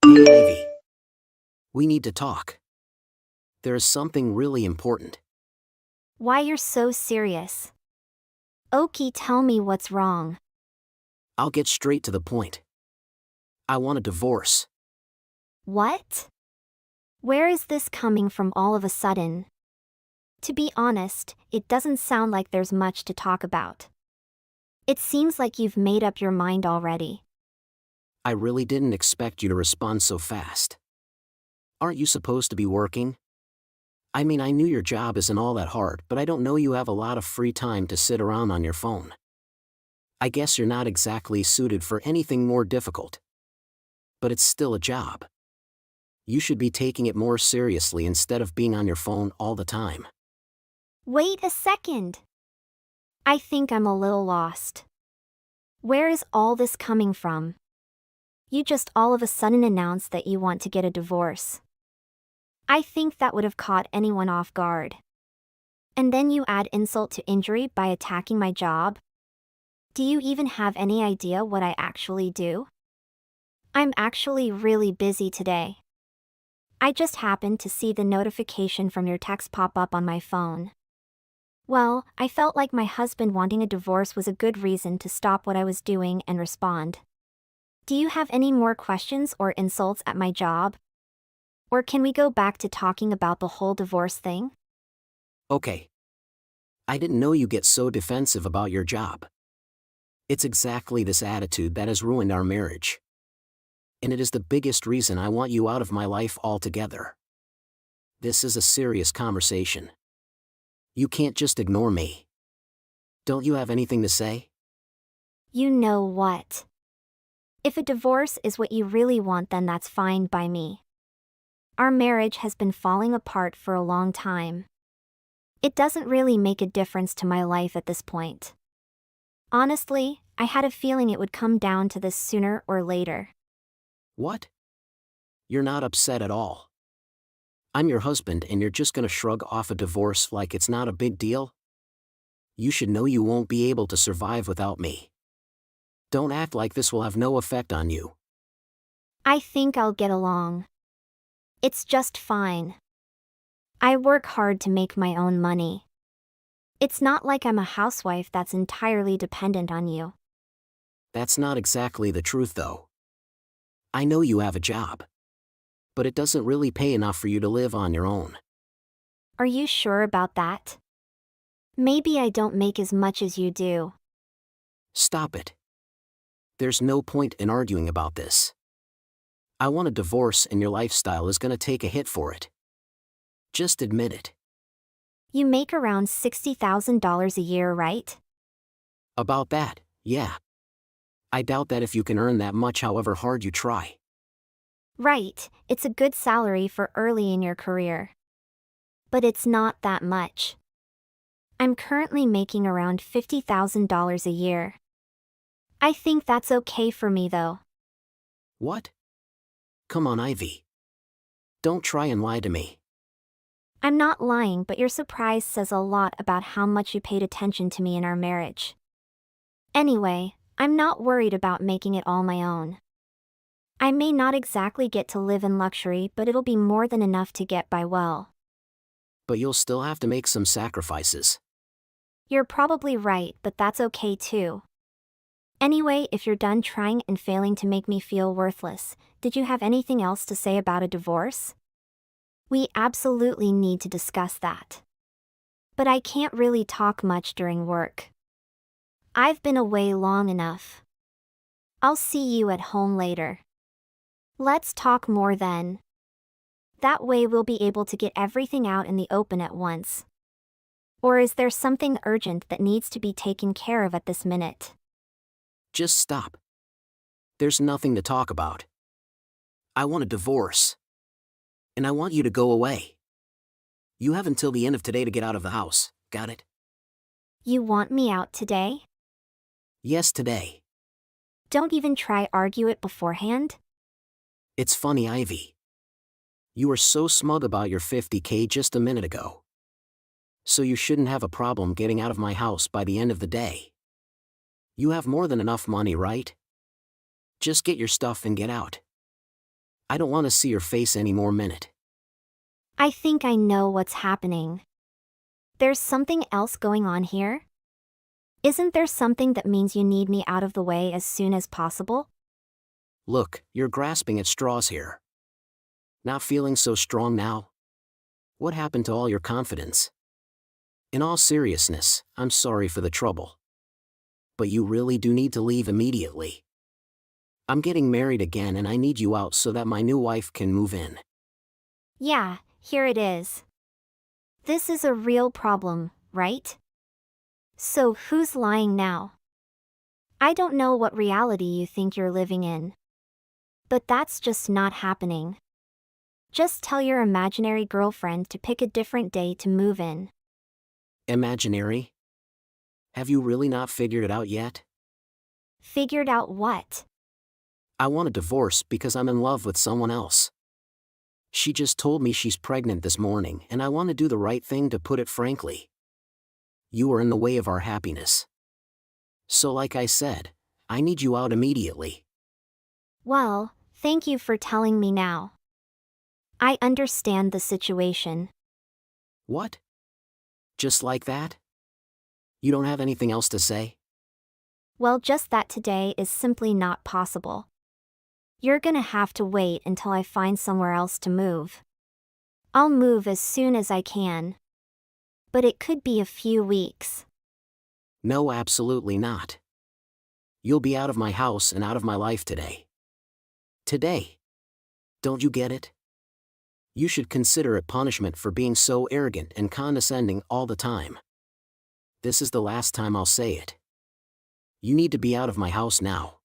Hey Ivy. We need to talk. There is something really important. Why you're so serious? Oki, tell me what's wrong. I'll get straight to the point. I want a divorce. What? Where is this coming from all of a sudden? To be honest, it doesn't sound like there's much to talk about. It seems like you've made up your mind already. I really didn't expect you to respond so fast. Aren't you supposed to be working? I mean, I knew your job isn't all that hard, but I don't know you have a lot of free time to sit around on your phone. I guess you're not exactly suited for anything more difficult. But it's still a job. You should be taking it more seriously instead of being on your phone all the time. Wait a second. I think I'm a little lost. Where is all this coming from? You just all of a sudden announced that you want to get a divorce. I think that would have caught anyone off guard. And then you add insult to injury by attacking my job? Do you even have any idea what I actually do? I'm actually really busy today. I just happened to see the notification from your text pop up on my phone. Well, I felt like my husband wanting a divorce was a good reason to stop what I was doing and respond. Do you have any more questions or insults at my job? Or can we go back to talking about the whole divorce thing? Okay. I didn't know you get so defensive about your job. It's exactly this attitude that has ruined our marriage. And it is the biggest reason I want you out of my life altogether. This is a serious conversation. You can't just ignore me. Don't you have anything to say? You know what? If a divorce is what you really want, then that's fine by me. Our marriage has been falling apart for a long time. It doesn't really make a difference to my life at this point. Honestly, I had a feeling it would come down to this sooner or later. What? You're not upset at all. I'm your husband and you're just gonna shrug off a divorce like it's not a big deal? You should know you won't be able to survive without me. Don't act like this will have no effect on you. I think I'll get along. It's just fine. I work hard to make my own money. It's not like I'm a housewife that's entirely dependent on you. That's not exactly the truth though. I know you have a job. But it doesn't really pay enough for you to live on your own. Are you sure about that? Maybe I don't make as much as you do. Stop it. There's no point in arguing about this. I want a divorce and your lifestyle is gonna take a hit for it. Just admit it. You make around $60,000 a year, right? About that, yeah. I doubt that if you can earn that much however hard you try. Right, it's a good salary for early in your career. But it's not that much. I'm currently making around $50,000 a year. I think that's okay for me though. What? Come on, Ivy. Don't try and lie to me. I'm not lying, but your surprise says a lot about how much you paid attention to me in our marriage. Anyway, I'm not worried about making it all my own. I may not exactly get to live in luxury, but it'll be more than enough to get by well. But you'll still have to make some sacrifices. You're probably right, but that's okay too. Anyway, if you're done trying and failing to make me feel worthless, did you have anything else to say about a divorce? We absolutely need to discuss that. But I can't really talk much during work. I've been away long enough. I'll see you at home later. Let's talk more then. That way we'll be able to get everything out in the open at once. Or is there something urgent that needs to be taken care of at this minute? Just stop. There's nothing to talk about. I want a divorce. And I want you to go away. You have until the end of today to get out of the house, got it? You want me out today? Yes, today. Don't even try argue it beforehand? It's funny, Ivy. You were so smug about your $50K just a minute ago. So you shouldn't have a problem getting out of my house by the end of the day. You have more than enough money, right? Just get your stuff and get out. I don't want to see your face any more minute. I think I know what's happening. There's something else going on here? Isn't there something that means you need me out of the way as soon as possible? Look, you're grasping at straws here. Not feeling so strong now? What happened to all your confidence? In all seriousness, I'm sorry for the trouble. But you really do need to leave immediately. I'm getting married again and I need you out so that my new wife can move in. Yeah, here it is. This is a real problem, right? So who's lying now? I don't know what reality you think you're living in. But that's just not happening. Just tell your imaginary girlfriend to pick a different day to move in. Imaginary? Have you really not figured it out yet? Figured out what? I want a divorce because I'm in love with someone else. She just told me she's pregnant this morning and I want to do the right thing, to put it frankly. You are in the way of our happiness. So like I said, I need you out immediately. Well, thank you for telling me now. I understand the situation. What? Just like that? You don't have anything else to say? Well, just that today is simply not possible. You're gonna have to wait until I find somewhere else to move. I'll move as soon as I can. But it could be a few weeks. No, absolutely not. You'll be out of my house and out of my life today. Today. Don't you get it? You should consider it punishment for being so arrogant and condescending all the time. This is the last time I'll say it. You need to be out of my house now.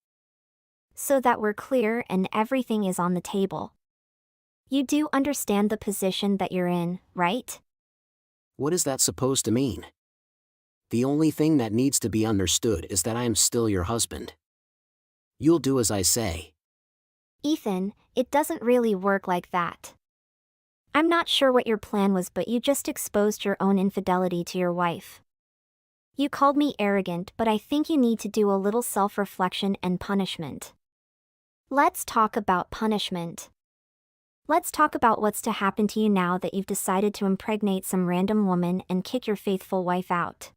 So that we're clear and everything is on the table. You do understand the position that you're in, right? What is that supposed to mean? The only thing that needs to be understood is that I am still your husband. You'll do as I say. Ethan, it doesn't really work like that. I'm not sure what your plan was, but you just exposed your own infidelity to your wife. You called me arrogant, but I think you need to do a little self-reflection and punishment. Let's talk about punishment. Let's talk about what's to happen to you now that you've decided to impregnate some random woman and kick your faithful wife out.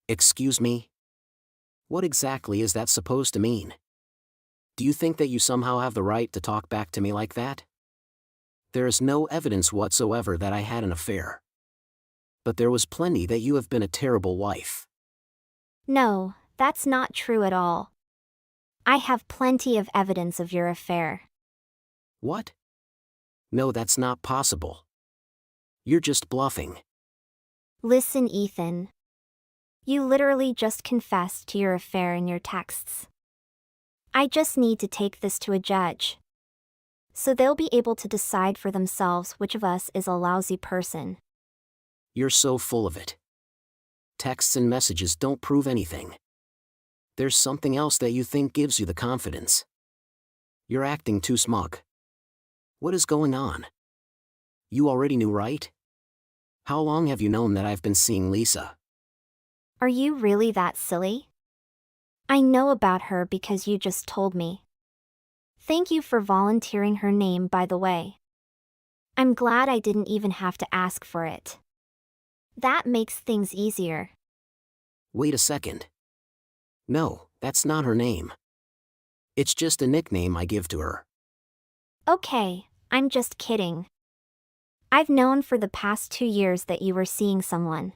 Excuse me? What exactly is that supposed to mean? Do you think that you somehow have the right to talk back to me like that? There is no evidence whatsoever that I had an affair. But there was plenty that you have been a terrible wife. No, that's not true at all. I have plenty of evidence of your affair. What? No, that's not possible. You're just bluffing. Listen, Ethan. You literally just confessed to your affair in your texts. I just need to take this to a judge, so they'll be able to decide for themselves which of us is a lousy person. You're so full of it. Texts and messages don't prove anything. There's something else that you think gives you the confidence. You're acting too smug. What is going on? You already knew, right? How long have you known that I've been seeing Lisa? Are you really that silly? I know about her because you just told me. Thank you for volunteering her name, by the way. I'm glad I didn't even have to ask for it. That makes things easier. Wait a second. No, that's not her name. It's just a nickname I give to her. Okay, I'm just kidding. I've known for the past 2 years that you were seeing someone.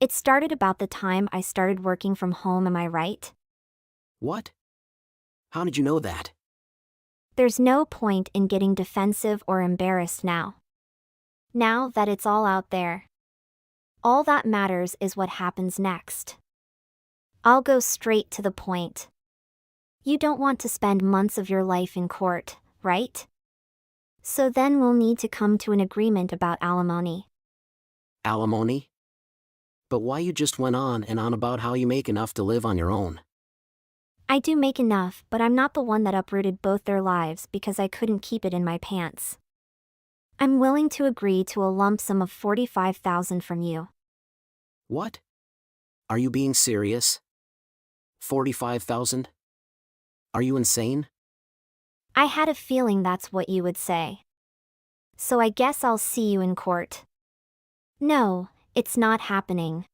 It started about the time I started working from home, am I right? What? How did you know that? There's no point in getting defensive or embarrassed now. Now that it's all out there. All that matters is what happens next. I'll go straight to the point. You don't want to spend months of your life in court, right? So then we'll need to come to an agreement about alimony. Alimony? But why you just went on and on about how you make enough to live on your own? I do make enough, but I'm not the one that uprooted both their lives because I couldn't keep it in my pants. I'm willing to agree to a lump sum of $45,000 from you. What? Are you being serious? 45,000? Are you insane? I had a feeling that's what you would say. So I guess I'll see you in court. No, it's not happening.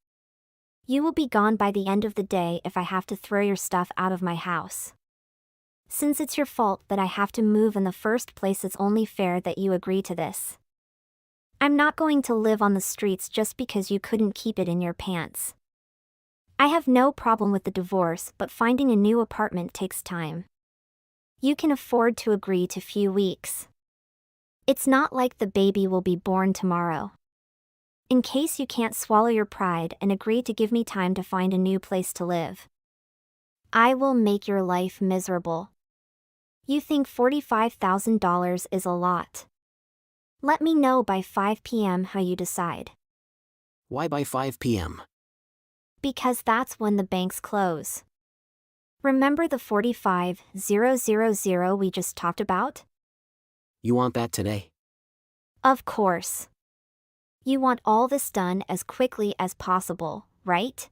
You will be gone by the end of the day if I have to throw your stuff out of my house. Since it's your fault that I have to move in the first place, it's only fair that you agree to this. I'm not going to live on the streets just because you couldn't keep it in your pants. I have no problem with the divorce, but finding a new apartment takes time. You can afford to agree to few weeks. It's not like the baby will be born tomorrow. In case you can't swallow your pride and agree to give me time to find a new place to live, I will make your life miserable. You think $45,000 is a lot. Let me know by 5 p.m. how you decide. Why by 5 p.m.? Because that's when the banks close. Remember the 45,000 we just talked about? You want that today? Of course. You want all this done as quickly as possible, right?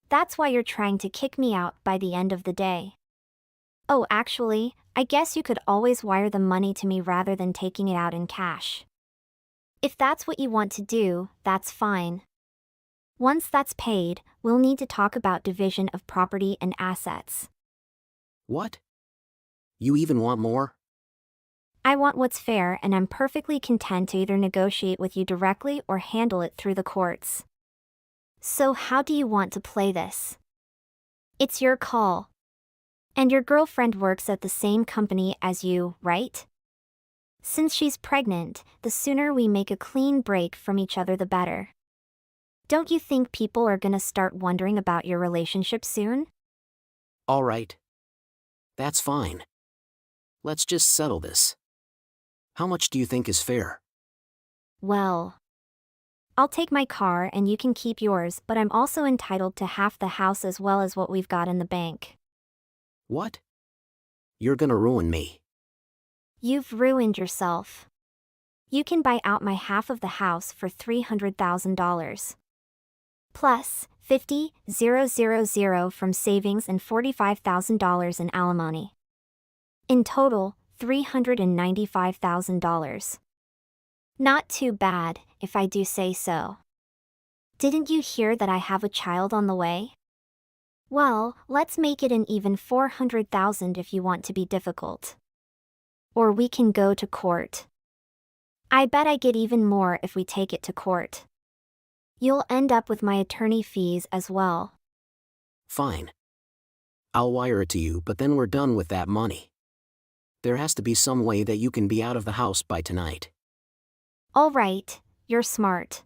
That's why you're trying to kick me out by the end of the day. Oh, actually, I guess you could always wire the money to me rather than taking it out in cash. If that's what you want to do, that's fine. Once that's paid, we'll need to talk about division of property and assets. What? You even want more? I want what's fair, and I'm perfectly content to either negotiate with you directly or handle it through the courts. So how do you want to play this? It's your call. And your girlfriend works at the same company as you, right? Since she's pregnant, the sooner we make a clean break from each other the better. Don't you think people are gonna start wondering about your relationship soon? All right. That's fine. Let's just settle this. How much do you think is fair? Well, I'll take my car and you can keep yours, but I'm also entitled to half the house as well as what we've got in the bank. What? You're gonna ruin me. You've ruined yourself. You can buy out my half of the house for $300,000. Plus, $50,000 from savings and $45,000 in alimony. In total, $395,000. Not too bad, if I do say so. Didn't you hear that I have a child on the way? Well, let's make it an even $400,000 if you want to be difficult. Or we can go to court. I bet I get even more if we take it to court. You'll end up with my attorney fees as well. Fine. I'll wire it to you, but then we're done with that money. There has to be some way that you can be out of the house by tonight. All right, you're smart.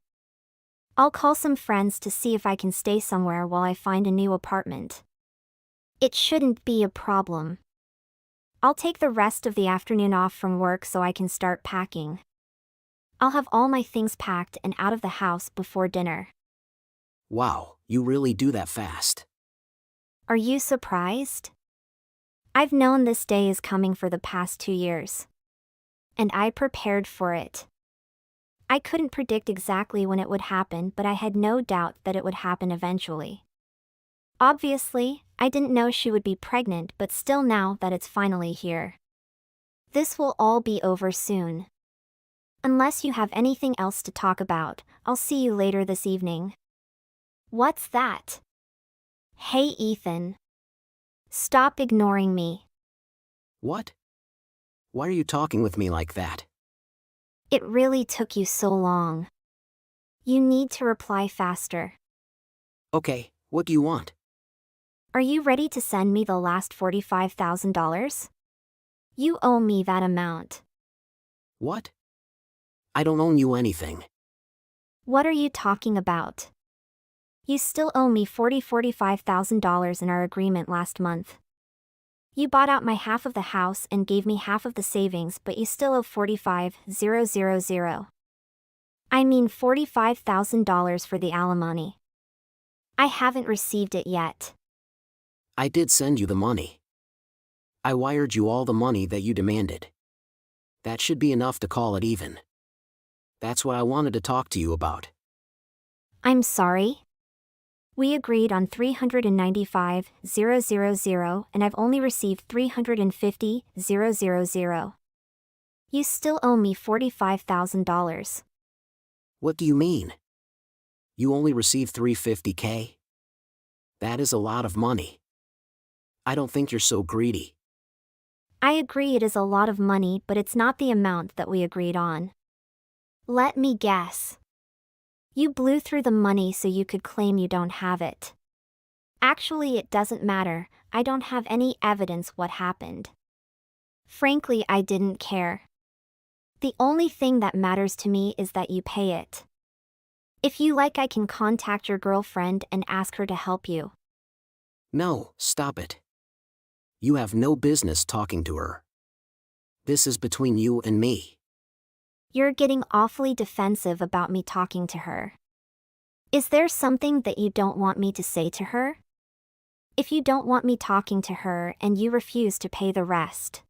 I'll call some friends to see if I can stay somewhere while I find a new apartment. It shouldn't be a problem. I'll take the rest of the afternoon off from work so I can start packing. I'll have all my things packed and out of the house before dinner. Wow, you really do that fast. Are you surprised? I've known this day is coming for the past 2 years. And I prepared for it. I couldn't predict exactly when it would happen, but I had no doubt that it would happen eventually. Obviously, I didn't know she would be pregnant, but still, now that it's finally here. This will all be over soon. Unless you have anything else to talk about, I'll see you later this evening. What's that? Hey Ethan. Stop ignoring me. What? Why are you talking with me like that? It really took you so long. You need to reply faster. Okay, what do you want? Are you ready to send me the last $45,000? You owe me that amount. What? I don't owe you anything. What are you talking about? You still owe me $45,000 in our agreement last month. You bought out my half of the house and gave me half of the savings, but you still owe $45,000. I mean $45,000 for the alimony. I haven't received it yet. I did send you the money. I wired you all the money that you demanded. That should be enough to call it even. That's what I wanted to talk to you about. I'm sorry. We agreed on $395,000 and I've only received $350,000. You still owe me $45,000. What do you mean? You only received $350K? That is a lot of money. I don't think you're so greedy. I agree it is a lot of money, but it's not the amount that we agreed on. Let me guess. You blew through the money so you could claim you don't have it. Actually, it doesn't matter. I don't have any evidence what happened. Frankly, I didn't care. The only thing that matters to me is that you pay it. If you like, I can contact your girlfriend and ask her to help you. No, stop it. You have no business talking to her. This is between you and me. You're getting awfully defensive about me talking to her. Is there something that you don't want me to say to her? If you don't want me talking to her and you refuse to pay the rest,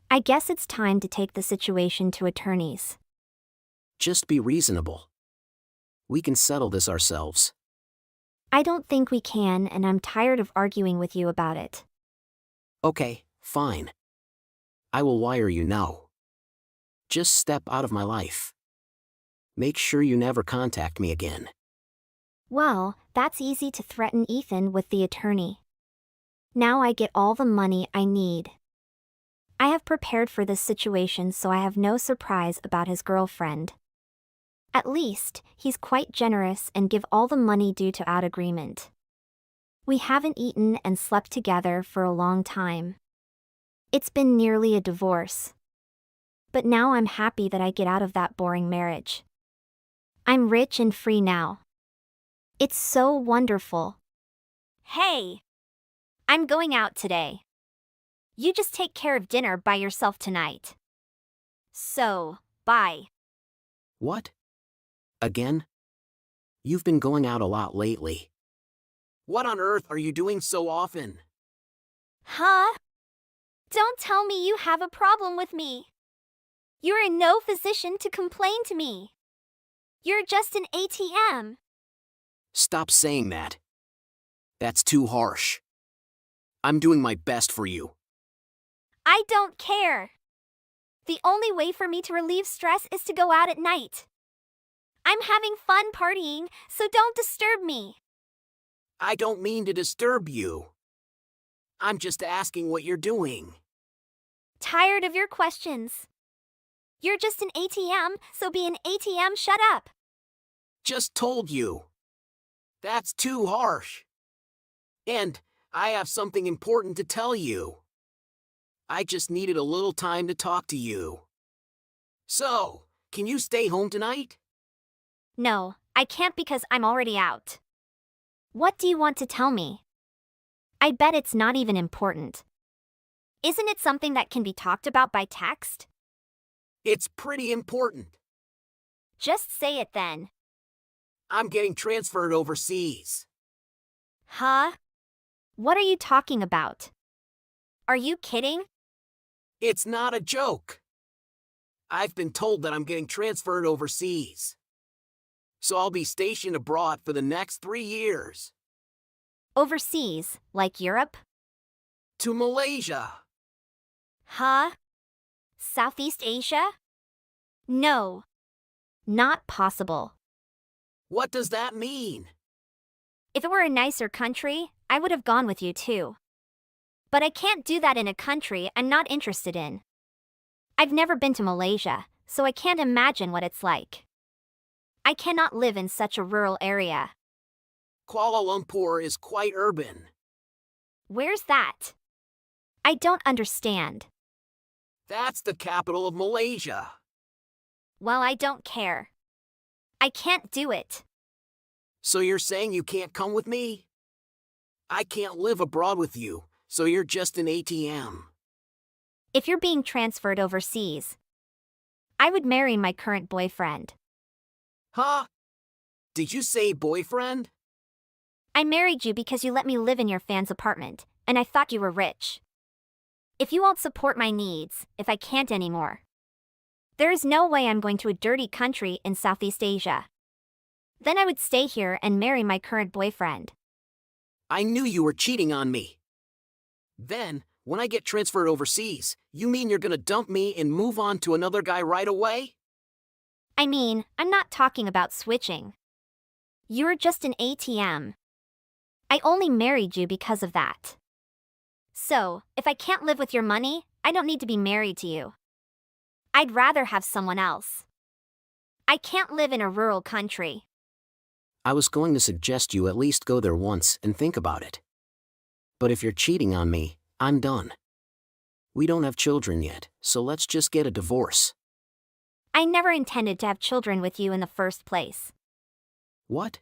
I guess it's time to take the situation to attorneys. Just be reasonable. We can settle this ourselves. I don't think we can, and I'm tired of arguing with you about it. Okay, fine. I will wire you now. Just step out of my life. Make sure you never contact me again. Well, that's easy to threaten Ethan with the attorney. Now I get all the money I need. I have prepared for this situation, so I have no surprise about his girlfriend. At least, he's quite generous and give all the money due to out agreement. We haven't eaten and slept together for a long time. It's been nearly a divorce. But now I'm happy that I get out of that boring marriage. I'm rich and free now. It's so wonderful. Hey! I'm going out today. You just take care of dinner by yourself tonight. So, bye. What? Again? You've been going out a lot lately. What on earth are you doing so often? Huh? Don't tell me you have a problem with me. You're in no position to complain to me. You're just an ATM. Stop saying that. That's too harsh. I'm doing my best for you. I don't care. The only way for me to relieve stress is to go out at night. I'm having fun partying, so don't disturb me. I don't mean to disturb you. I'm just asking what you're doing. Tired of your questions. You're just an ATM, so be an ATM, shut up. Just told you. That's too harsh. And I have something important to tell you. I just needed a little time to talk to you. So, can you stay home tonight? No, I can't because I'm already out. What do you want to tell me? I bet it's not even important. Isn't it something that can be talked about by text? It's pretty important. Just say it then. I'm getting transferred overseas. Huh? What are you talking about? Are you kidding? It's not a joke. I've been told that I'm getting transferred overseas. So I'll be stationed abroad for the next 3 years. Overseas, like Europe? To Malaysia. Huh? Southeast Asia? No. Not possible. What does that mean? If it were a nicer country, I would have gone with you too. But I can't do that in a country I'm not interested in. I've never been to Malaysia, so I can't imagine what it's like. I cannot live in such a rural area. Kuala Lumpur is quite urban. Where's that? I don't understand. That's the capital of Malaysia. Well, I don't care. I can't do it. So you're saying you can't come with me? I can't live abroad with you, so you're just an ATM. If you're being transferred overseas, I would marry my current boyfriend. Huh? Did you say boyfriend? I married you because you let me live in your fan's apartment, and I thought you were rich. If you won't support my needs, if I can't anymore, there is no way I'm going to a dirty country in Southeast Asia. Then I would stay here and marry my current boyfriend. I knew you were cheating on me. Then, when I get transferred overseas, you mean you're gonna dump me and move on to another guy right away? I mean, I'm not talking about switching. You're just an ATM. I only married you because of that. So, if I can't live with your money, I don't need to be married to you. I'd rather have someone else. I can't live in a rural country. I was going to suggest you at least go there once and think about it. But if you're cheating on me, I'm done. We don't have children yet, so let's just get a divorce. I never intended to have children with you in the first place. What?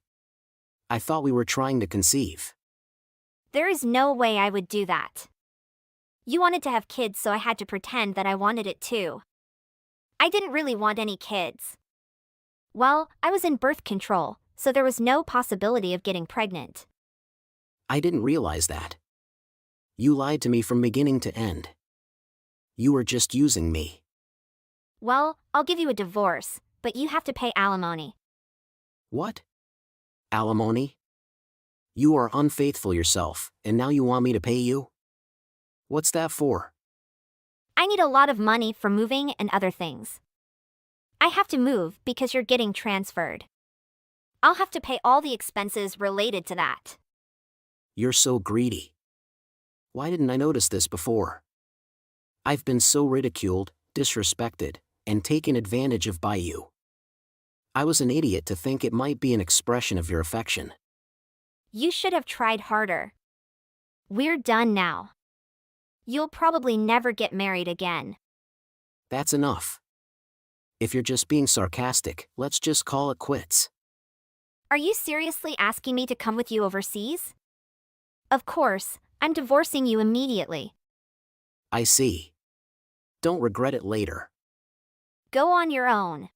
I thought we were trying to conceive. There is no way I would do that. You wanted to have kids, so I had to pretend that I wanted it too. I didn't really want any kids. Well, I was in birth control, so there was no possibility of getting pregnant. I didn't realize that. You lied to me from beginning to end. You were just using me. Well, I'll give you a divorce, but you have to pay alimony. What? Alimony? You are unfaithful yourself, and now you want me to pay you? What's that for? I need a lot of money for moving and other things. I have to move because you're getting transferred. I'll have to pay all the expenses related to that. You're so greedy. Why didn't I notice this before? I've been so ridiculed, disrespected, and taken advantage of by you. I was an idiot to think it might be an expression of your affection. You should have tried harder. We're done now. You'll probably never get married again. That's enough. If you're just being sarcastic, let's just call it quits. Are you seriously asking me to come with you overseas? Of course, I'm divorcing you immediately. I see. Don't regret it later. Go on your own.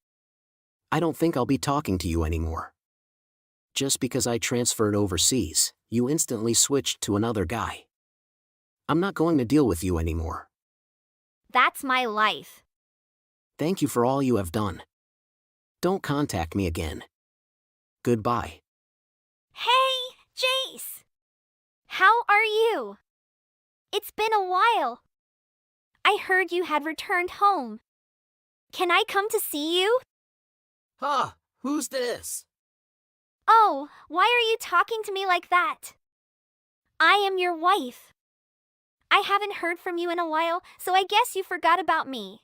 I don't think I'll be talking to you anymore. Just because I transferred overseas, you instantly switched to another guy. I'm not going to deal with you anymore. That's my life. Thank you for all you have done. Don't contact me again. Goodbye. Hey, Jace! How are you? It's been a while. I heard you had returned home. Can I come to see you? Huh, who's this? Oh, why are you talking to me like that? I am your wife. I haven't heard from you in a while, so I guess you forgot about me.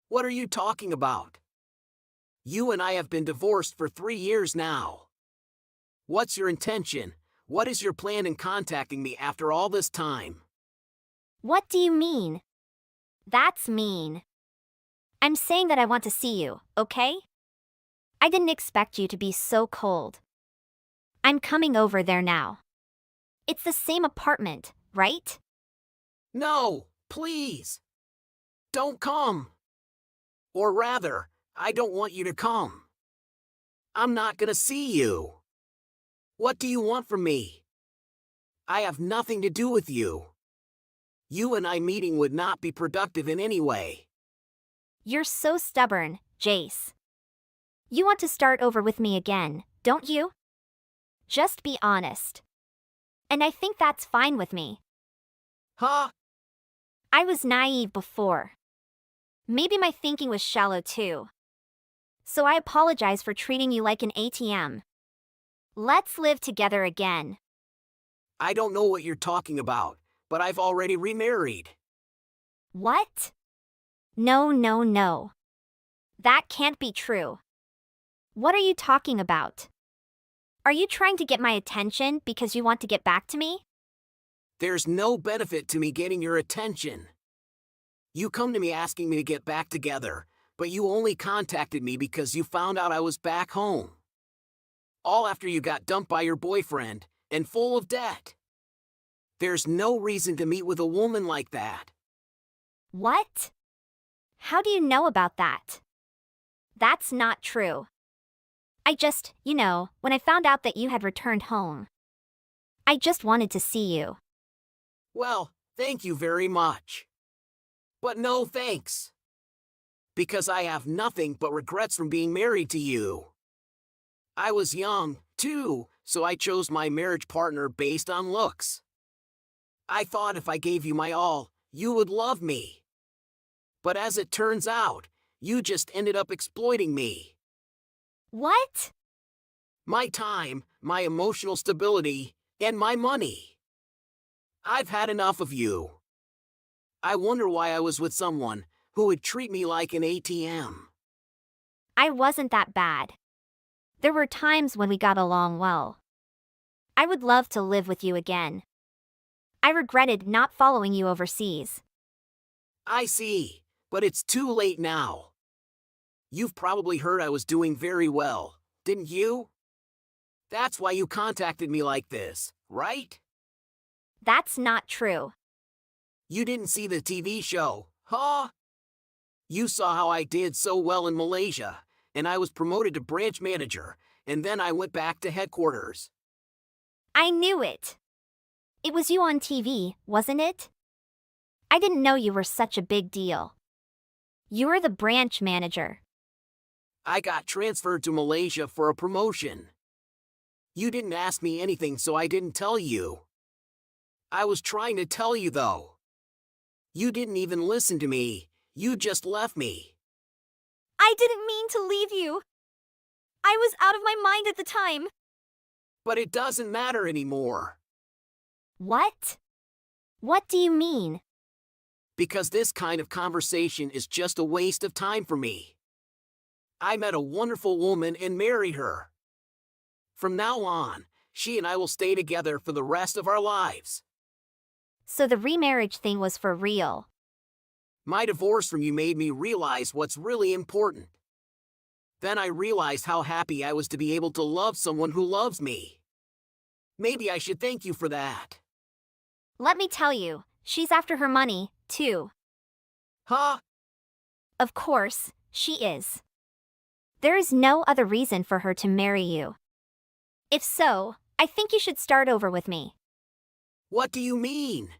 What are you talking about? You and I have been divorced for 3 years now. What's your intention? what is your plan in contacting me after all this time? What do you mean? That's mean. I'm saying that I want to see you, okay? I didn't expect you to be so cold. I'm coming over there now. It's the same apartment, right? No, please. Don't come. Or rather, I don't want you to come. I'm not gonna see you. What do you want from me? I have nothing to do with you. You and I meeting would not be productive in any way. You're so stubborn, Jace. You want to start over with me again, don't you? Just be honest. And I think that's fine with me. Huh? I was naive before. Maybe my thinking was shallow too. So I apologize for treating you like an ATM. Let's live together again. I don't know what you're talking about, but I've already remarried. What? No, no, no. That can't be true. What are you talking about? Are you trying to get my attention because you want to get back to me? There's no benefit to me getting your attention. You come to me asking me to get back together, but you only contacted me because you found out I was back home. All after you got dumped by your boyfriend and full of debt. There's no reason to meet with a woman like that. What? How do you know about that? That's not true. I just, when I found out that you had returned home, I just wanted to see you. Well, thank you very much. But no thanks. Because I have nothing but regrets from being married to you. I was young, too, so I chose my marriage partner based on looks. I thought if I gave you my all, you would love me. But as it turns out, you just ended up exploiting me. What? My time, my emotional stability, and my money. I've had enough of you. I wonder why I was with someone who would treat me like an ATM. I wasn't that bad. There were times when we got along well. I would love to live with you again. I regretted not following you overseas. I see, but it's too late now. You've probably heard I was doing very well, didn't you? That's why you contacted me like this, right? That's not true. You didn't see the TV show, huh? You saw how I did so well in Malaysia, and I was promoted to branch manager, and then I went back to headquarters. I knew it. It was you on TV, wasn't it? I didn't know you were such a big deal. You were the branch manager. I got transferred to Malaysia for a promotion. You didn't ask me anything, so I didn't tell you. I was trying to tell you, though. You didn't even listen to me. You just left me. I didn't mean to leave you. I was out of my mind at the time. But it doesn't matter anymore. What? What do you mean? Because this kind of conversation is just a waste of time for me. I met a wonderful woman and married her. From now on, she and I will stay together for the rest of our lives. So the remarriage thing was for real. My divorce from you made me realize what's really important. Then I realized how happy I was to be able to love someone who loves me. Maybe I should thank you for that. Let me tell you, she's after her money, too. Huh? Of course, she is. There is no other reason for her to marry you. If so, I think you should start over with me. What do you mean?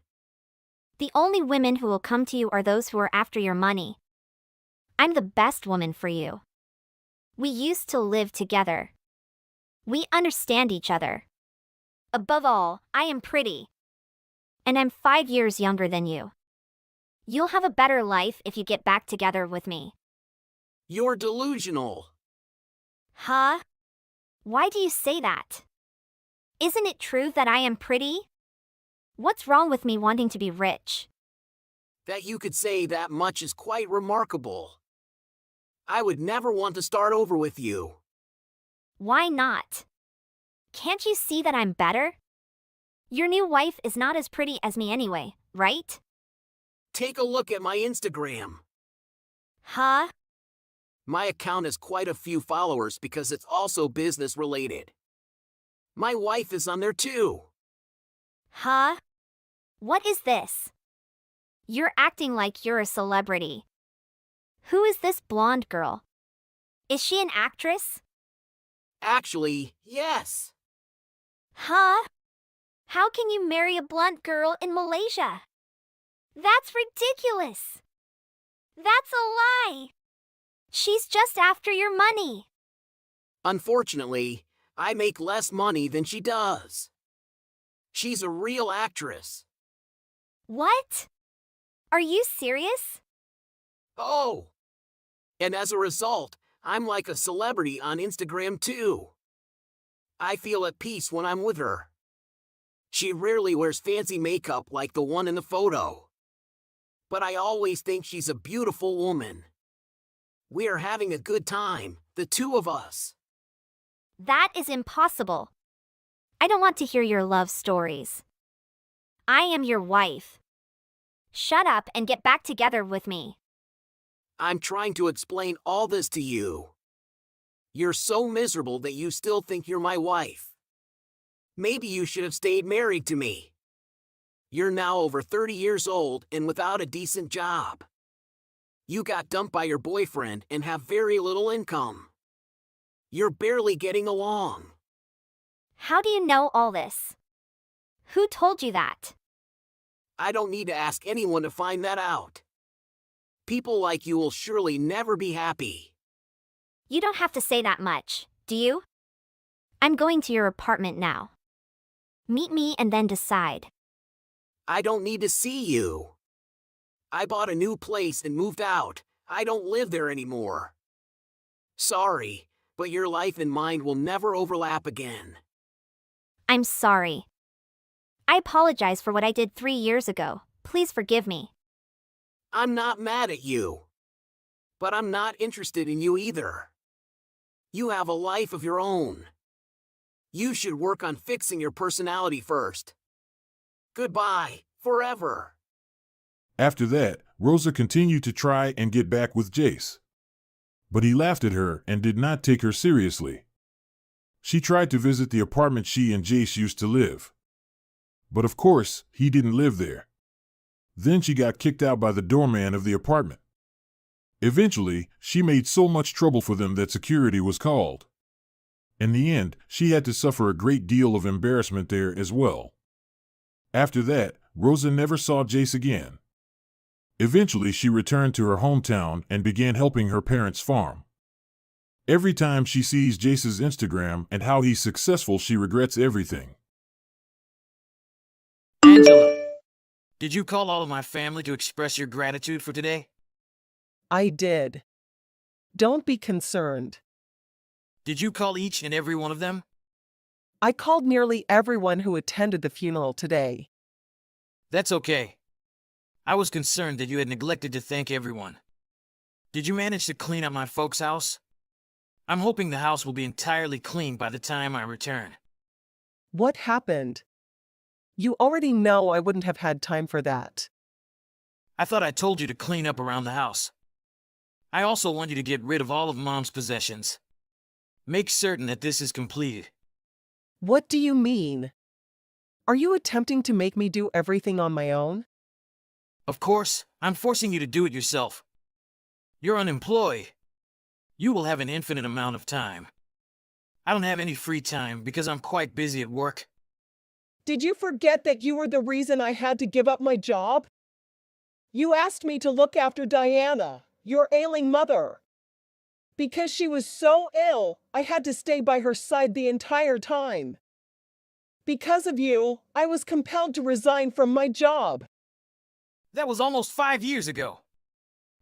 The only women who will come to you are those who are after your money. I'm the best woman for you. We used to live together. We understand each other. Above all, I am pretty. And I'm 5 years younger than you. You'll have a better life if you get back together with me. You're delusional. Huh? Why do you say that? Isn't it true that I am pretty? What's wrong with me wanting to be rich? That you could say that much is quite remarkable. I would never want to start over with you. Why not? Can't you see that I'm better? Your new wife is not as pretty as me anyway, right? Take a look at my Instagram. Huh? My account has quite a few followers because it's also business related. My wife is on there too. Huh? What is this? You're acting like you're a celebrity. Who is this blonde girl? Is she an actress? Actually, yes. Huh? How can you marry a blonde girl in Malaysia? That's ridiculous. That's a lie. She's just after your money. Unfortunately, I make less money than she does. She's a real actress. What? Are you serious? Oh! And as a result, I'm like a celebrity on Instagram too. I feel at peace when I'm with her. She rarely wears fancy makeup like the one in the photo. But I always think she's a beautiful woman. We are having a good time, the two of us. That is impossible. I don't want to hear your love stories. I am your wife. Shut up and get back together with me. I'm trying to explain all this to you. You're so miserable that you still think you're my wife. Maybe you should have stayed married to me. You're now over 30 years old and without a decent job. You got dumped by your boyfriend and have very little income. You're barely getting along. How do you know all this? Who told you that? I don't need to ask anyone to find that out. People like you will surely never be happy. You don't have to say that much, do you? I'm going to your apartment now. Meet me and then decide. I don't need to see you. I bought a new place and moved out. I don't live there anymore. Sorry, but your life and mine will never overlap again. I'm sorry. I apologize for what I did 3 years ago. Please forgive me. I'm not mad at you. But I'm not interested in you either. You have a life of your own. You should work on fixing your personality first. Goodbye, forever. After that, Rosa continued to try and get back with Jace. But he laughed at her and did not take her seriously. She tried to visit the apartment she and Jace used to live. But of course, he didn't live there. Then she got kicked out by the doorman of the apartment. Eventually, she made so much trouble for them that security was called. In the end, she had to suffer a great deal of embarrassment there as well. After that, Rosa never saw Jace again. Eventually, she returned to her hometown and began helping her parents' farm. Every time she sees Jace's Instagram and how he's successful, she regrets everything. Angela, did you call all of my family to express your gratitude for today? I did. Don't be concerned. Did you call each and every one of them? I called nearly everyone who attended the funeral today. That's okay. I was concerned that you had neglected to thank everyone. Did you manage to clean up my folks' house? I'm hoping the house will be entirely clean by the time I return. What happened? You already know I wouldn't have had time for that. I thought I told you to clean up around the house. I also want you to get rid of all of Mom's possessions. Make certain that this is completed. What do you mean? Are you attempting to make me do everything on my own? Of course, I'm forcing you to do it yourself. You're unemployed. You will have an infinite amount of time. I don't have any free time because I'm quite busy at work. Did you forget that you were the reason I had to give up my job? You asked me to look after Diana, your ailing mother. Because she was so ill, I had to stay by her side the entire time. Because of you, I was compelled to resign from my job. That was almost 5 years ago.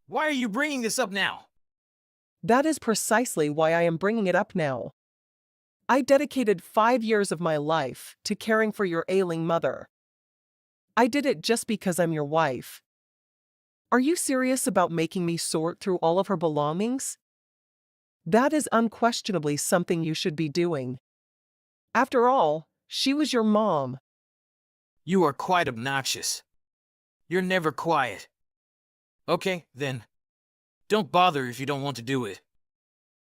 Why are you bringing this up now? That is precisely why I am bringing it up now. I dedicated 5 years of my life to caring for your ailing mother. I did it just because I'm your wife. Are you serious about making me sort through all of her belongings? That is unquestionably something you should be doing. After all, she was your mom. You are quite obnoxious. You're never quiet. Okay, then. Don't bother if you don't want to do it.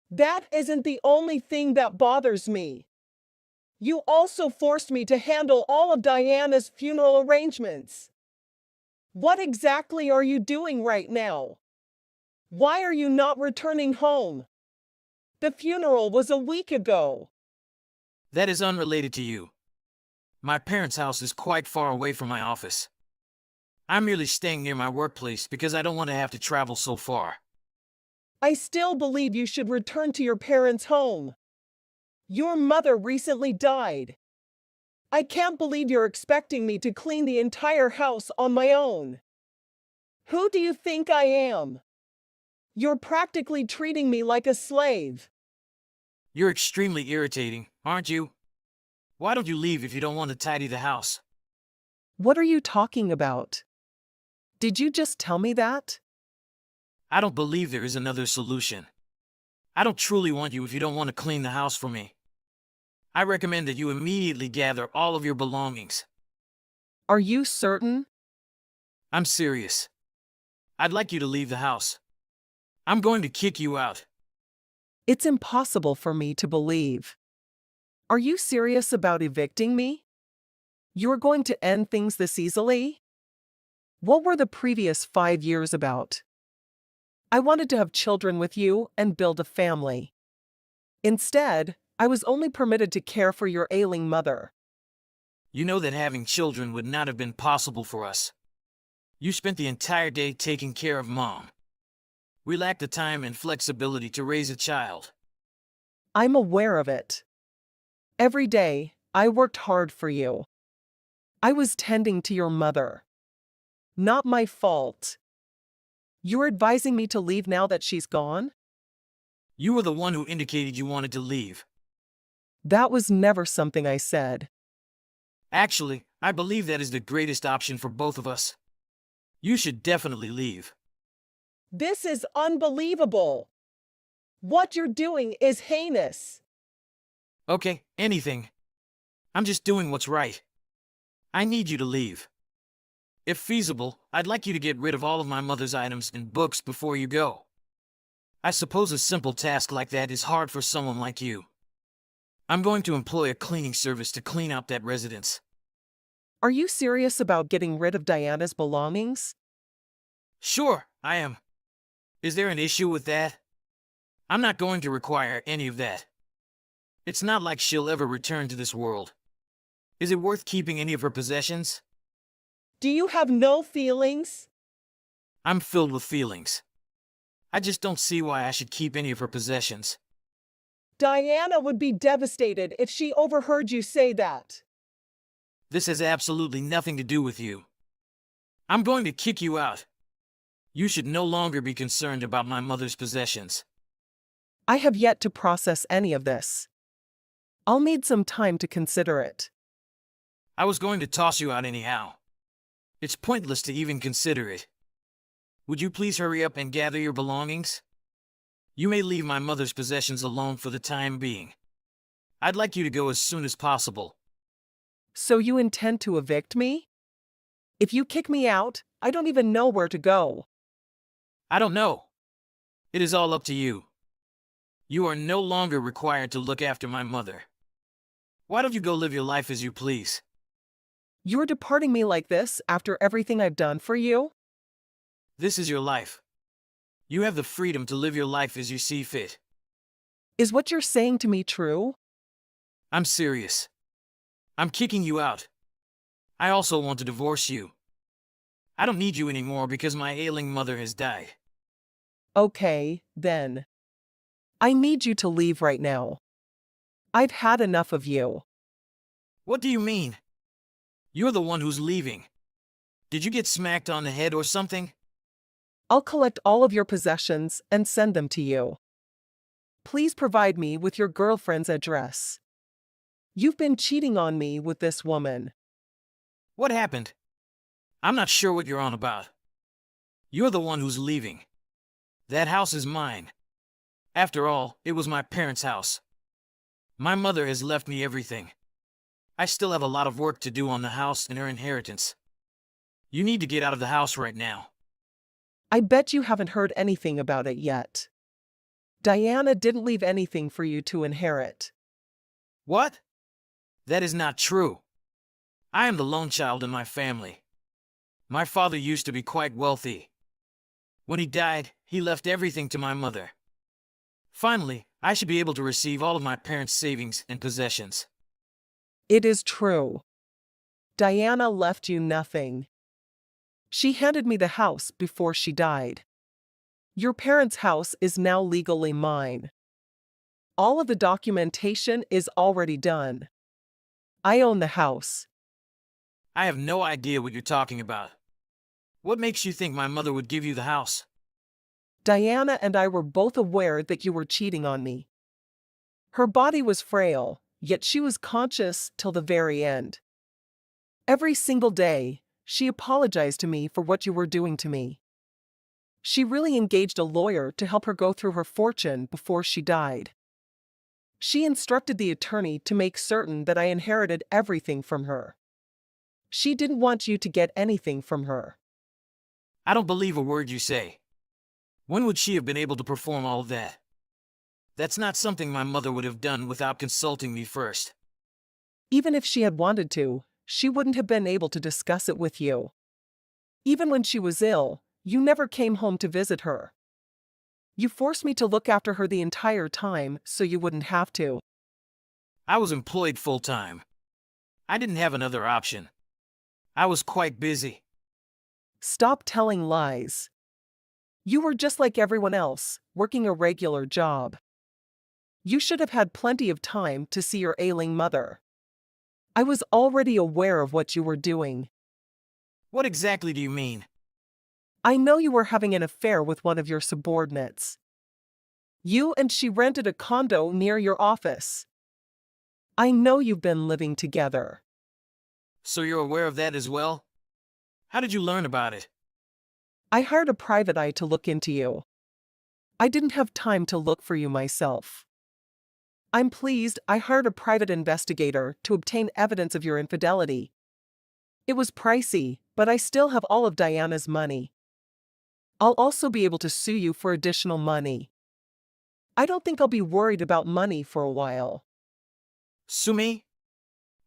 That isn't the only thing that bothers me. You also forced me to handle all of Diana's funeral arrangements. What exactly are you doing right now? Why are you not returning home? The funeral was a week ago. That is unrelated to you. My parents' house is quite far away from my office. I'm merely staying near my workplace because I don't want to have to travel so far. I still believe you should return to your parents' home. Your mother recently died. I can't believe you're expecting me to clean the entire house on my own. Who do you think I am? You're practically treating me like a slave. You're extremely irritating, aren't you? Why don't you leave if you don't want to tidy the house? What are you talking about? Did you just tell me that? I don't believe there is another solution. I don't truly want you if you don't want to clean the house for me. I recommend that you immediately gather all of your belongings. Are you certain? I'm serious. I'd like you to leave the house. I'm going to kick you out. It's impossible for me to believe. Are you serious about evicting me? You're going to end things this easily? What were the previous 5 years about? I wanted to have children with you and build a family. Instead, I was only permitted to care for your ailing mother. You know that having children would not have been possible for us. You spent the entire day taking care of Mom. We lack the time and flexibility to raise a child. I'm aware of it. Every day, I worked hard for you. I was tending to your mother. Not my fault. You're advising me to leave now that she's gone? You were the one who indicated you wanted to leave. That was never something I said. Actually, I believe that is the greatest option for both of us. You should definitely leave. This is unbelievable. What you're doing is heinous. Okay, anything. I'm just doing what's right. I need you to leave. If feasible, I'd like you to get rid of all of my mother's items and books before you go. I suppose a simple task like that is hard for someone like you. I'm going to employ a cleaning service to clean out that residence. Are you serious about getting rid of Diana's belongings? Sure, I am. Is there an issue with that? I'm not going to require any of that. It's not like she'll ever return to this world. Is it worth keeping any of her possessions? Do you have no feelings? I'm filled with feelings. I just don't see why I should keep any of her possessions. Diana would be devastated if she overheard you say that. This has absolutely nothing to do with you. I'm going to kick you out. You should no longer be concerned about my mother's possessions. I have yet to process any of this. I'll need some time to consider it. I was going to toss you out anyhow. It's pointless to even consider it. Would you please hurry up and gather your belongings? You may leave my mother's possessions alone for the time being. I'd like you to go as soon as possible. So you intend to evict me? If you kick me out, I don't even know where to go. I don't know. It is all up to you. You are no longer required to look after my mother. Why don't you go live your life as you please? You're departing me like this after everything I've done for you? This is your life. You have the freedom to live your life as you see fit. Is what you're saying to me true? I'm serious. I'm kicking you out. I also want to divorce you. I don't need you anymore because my ailing mother has died. Okay, then. I need you to leave right now. I've had enough of you. What do you mean? You're the one who's leaving. Did you get smacked on the head or something? I'll collect all of your possessions and send them to you. Please provide me with your girlfriend's address. You've been cheating on me with this woman. What happened? I'm not sure what you're on about. You're the one who's leaving. That house is mine. After all, it was my parents' house. My mother has left me everything. I still have a lot of work to do on the house and her inheritance. You need to get out of the house right now. I bet you haven't heard anything about it yet. Diana didn't leave anything for you to inherit. What? That is not true. I am the lone child in my family. My father used to be quite wealthy. When he died, he left everything to my mother. Finally, I should be able to receive all of my parents' savings and possessions. It is true. Diana left you nothing. She handed me the house before she died. Your parents' house is now legally mine. All of the documentation is already done. I own the house. I have no idea what you're talking about. What makes you think my mother would give you the house? Diana and I were both aware that you were cheating on me. Her body was frail, yet she was conscious till the very end. Every single day, she apologized to me for what you were doing to me. She really engaged a lawyer to help her go through her fortune before she died. She instructed the attorney to make certain that I inherited everything from her. She didn't want you to get anything from her. I don't believe a word you say. When would she have been able to perform all of that? That's not something my mother would have done without consulting me first. Even if she had wanted to, she wouldn't have been able to discuss it with you. Even when she was ill, you never came home to visit her. You forced me to look after her the entire time so you wouldn't have to. I was employed full-time. I didn't have another option. I was quite busy. Stop telling lies. You were just like everyone else, working a regular job. You should have had plenty of time to see your ailing mother. I was already aware of what you were doing. What exactly do you mean? I know you were having an affair with one of your subordinates. You and she rented a condo near your office. I know you've been living together. So you're aware of that as well? How did you learn about it? I hired a private eye to look into you. I didn't have time to look for you myself. I'm pleased I hired a private investigator to obtain evidence of your infidelity. It was pricey, but I still have all of Diana's money. I'll also be able to sue you for additional money. I don't think I'll be worried about money for a while. Sue me?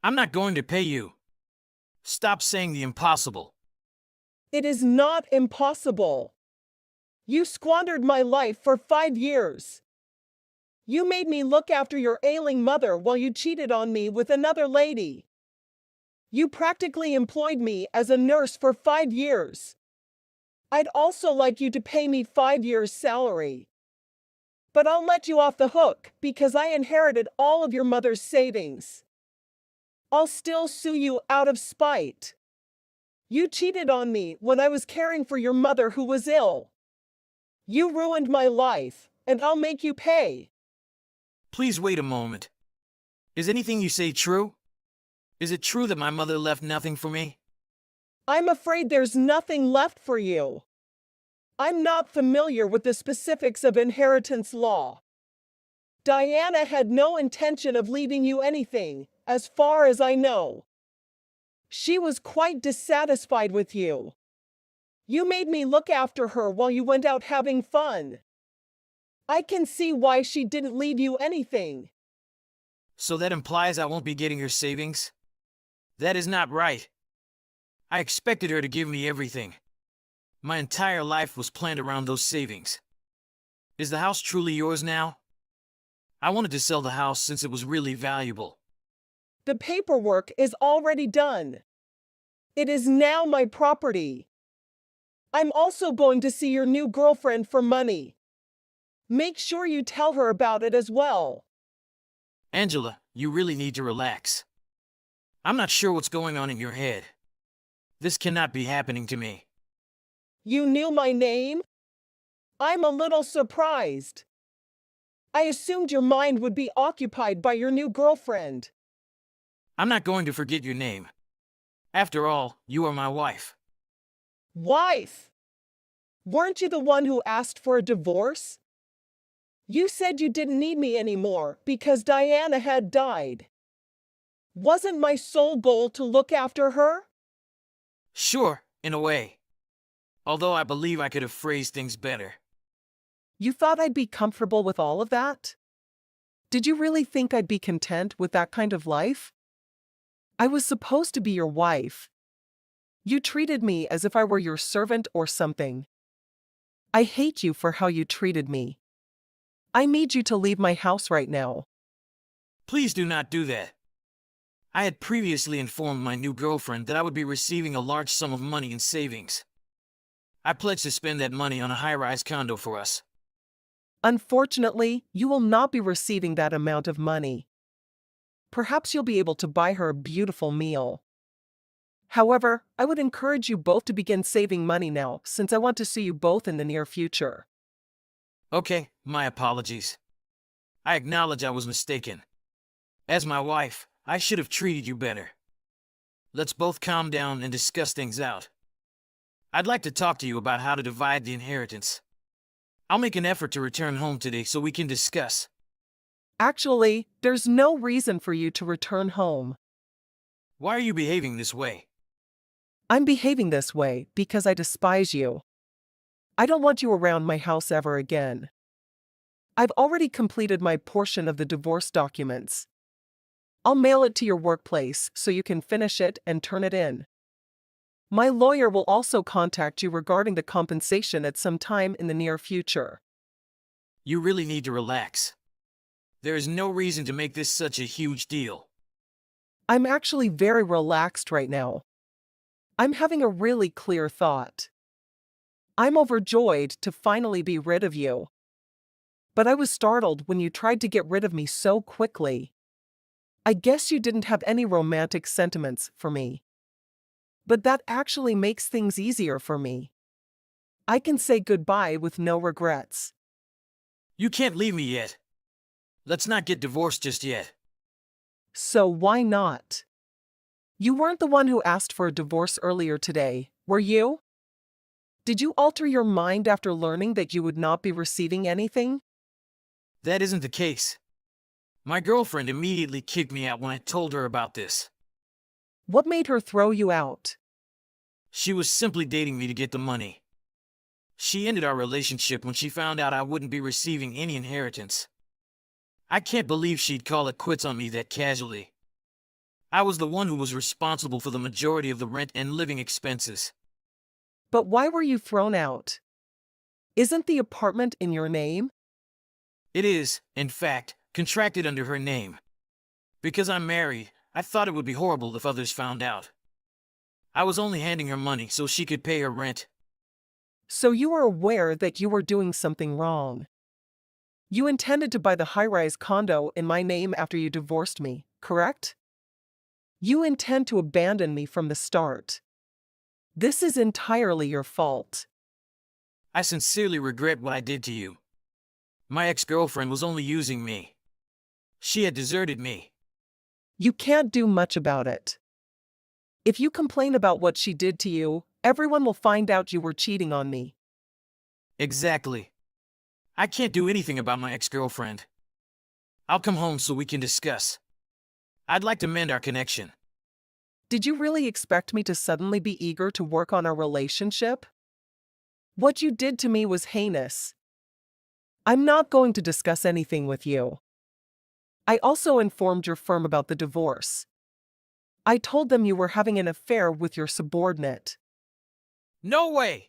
I'm not going to pay you. Stop saying the impossible. It is not impossible. You squandered my life for 5 years. You made me look after your ailing mother while you cheated on me with another lady. You practically employed me as a nurse for 5 years. I'd also like you to pay me 5 years' salary. But I'll let you off the hook because I inherited all of your mother's savings. I'll still sue you out of spite. You cheated on me when I was caring for your mother who was ill. You ruined my life, and I'll make you pay. Please wait a moment. Is anything you say true? Is it true that my mother left nothing for me? I'm afraid there's nothing left for you. I'm not familiar with the specifics of inheritance law. Diana had no intention of leaving you anything, as far as I know. She was quite dissatisfied with you. You made me look after her while you went out having fun. I can see why she didn't leave you anything. So that implies I won't be getting her savings? That is not right. I expected her to give me everything. My entire life was planned around those savings. Is the house truly yours now? I wanted to sell the house since it was really valuable. The paperwork is already done. It is now my property. I'm also going to see your new girlfriend for money. Make sure you tell her about it as well. Angela, you really need to relax. I'm not sure what's going on in your head. This cannot be happening to me. You knew my name? I'm a little surprised. I assumed your mind would be occupied by your new girlfriend. I'm not going to forget your name. After all, you are my wife. Wife? Weren't you the one who asked for a divorce? You said you didn't need me anymore because Diana had died. Wasn't my sole goal to look after her? Sure, in a way. Although I believe I could have phrased things better. You thought I'd be comfortable with all of that? Did you really think I'd be content with that kind of life? I was supposed to be your wife. You treated me as if I were your servant or something. I hate you for how you treated me. I need you to leave my house right now. Please do not do that. I had previously informed my new girlfriend that I would be receiving a large sum of money in savings. I pledged to spend that money on a high-rise condo for us. Unfortunately, you will not be receiving that amount of money. Perhaps you'll be able to buy her a beautiful meal. However, I would encourage you both to begin saving money now, since I want to see you both in the near future. Okay, my apologies. I acknowledge I was mistaken. As my wife, I should have treated you better. Let's both calm down and discuss things out. I'd like to talk to you about how to divide the inheritance. I'll make an effort to return home today so we can discuss. Actually, there's no reason for you to return home. Why are you behaving this way? I'm behaving this way because I despise you. I don't want you around my house ever again. I've already completed my portion of the divorce documents. I'll mail it to your workplace so you can finish it and turn it in. My lawyer will also contact you regarding the compensation at some time in the near future. You really need to relax. There is no reason to make this such a huge deal. I'm actually very relaxed right now. I'm having a really clear thought. I'm overjoyed to finally be rid of you. But I was startled when you tried to get rid of me so quickly. I guess you didn't have any romantic sentiments for me. But that actually makes things easier for me. I can say goodbye with no regrets. You can't leave me yet. Let's not get divorced just yet. So why not? You weren't the one who asked for a divorce earlier today, were you? Did you alter your mind after learning that you would not be receiving anything? That isn't the case. My girlfriend immediately kicked me out when I told her about this. What made her throw you out? She was simply dating me to get the money. She ended our relationship when she found out I wouldn't be receiving any inheritance. I can't believe she'd call it quits on me that casually. I was the one who was responsible for the majority of the rent and living expenses. But why were you thrown out? Isn't the apartment in your name? It is, in fact, contracted under her name. Because I'm married, I thought it would be horrible if others found out. I was only handing her money so she could pay her rent. So you were aware that you were doing something wrong. You intended to buy the high-rise condo in my name after you divorced me, correct? You intend to abandon me from the start. This is entirely your fault. I sincerely regret what I did to you. My ex-girlfriend was only using me. She had deserted me. You can't do much about it. If you complain about what she did to you, everyone will find out you were cheating on me. Exactly. I can't do anything about my ex-girlfriend. I'll come home so we can discuss. I'd like to mend our connection. Did you really expect me to suddenly be eager to work on our relationship? What you did to me was heinous. I'm not going to discuss anything with you. I also informed your firm about the divorce. I told them you were having an affair with your subordinate. No way!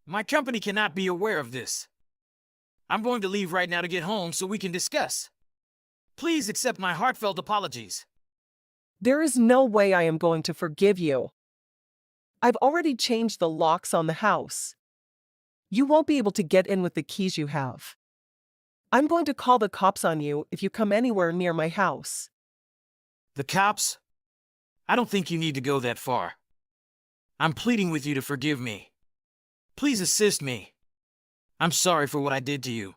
My company cannot be aware of this. I'm going to leave right now to get home so we can discuss. Please accept my heartfelt apologies. There is no way I am going to forgive you. I've already changed the locks on the house. You won't be able to get in with the keys you have. I'm going to call the cops on you if you come anywhere near my house. The cops? I don't think you need to go that far. I'm pleading with you to forgive me. Please assist me. I'm sorry for what I did to you.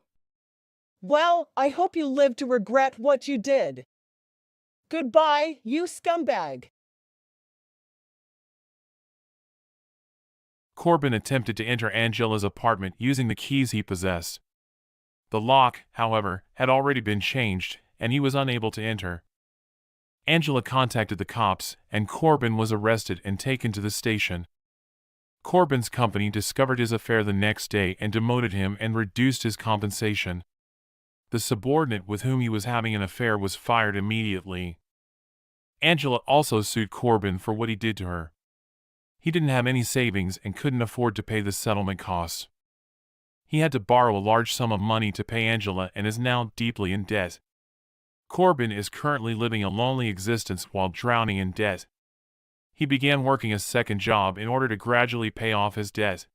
Well, I hope you live to regret what you did. Goodbye, you scumbag. Corbin attempted to enter Angela's apartment using the keys he possessed. The lock, however, had already been changed, and he was unable to enter. Angela contacted the cops, and Corbin was arrested and taken to the station. Corbin's company discovered his affair the next day and demoted him and reduced his compensation. The subordinate with whom he was having an affair was fired immediately. Angela also sued Corbin for what he did to her. He didn't have any savings and couldn't afford to pay the settlement costs. He had to borrow a large sum of money to pay Angela and is now deeply in debt. Corbin is currently living a lonely existence while drowning in debt. He began working a second job in order to gradually pay off his debt.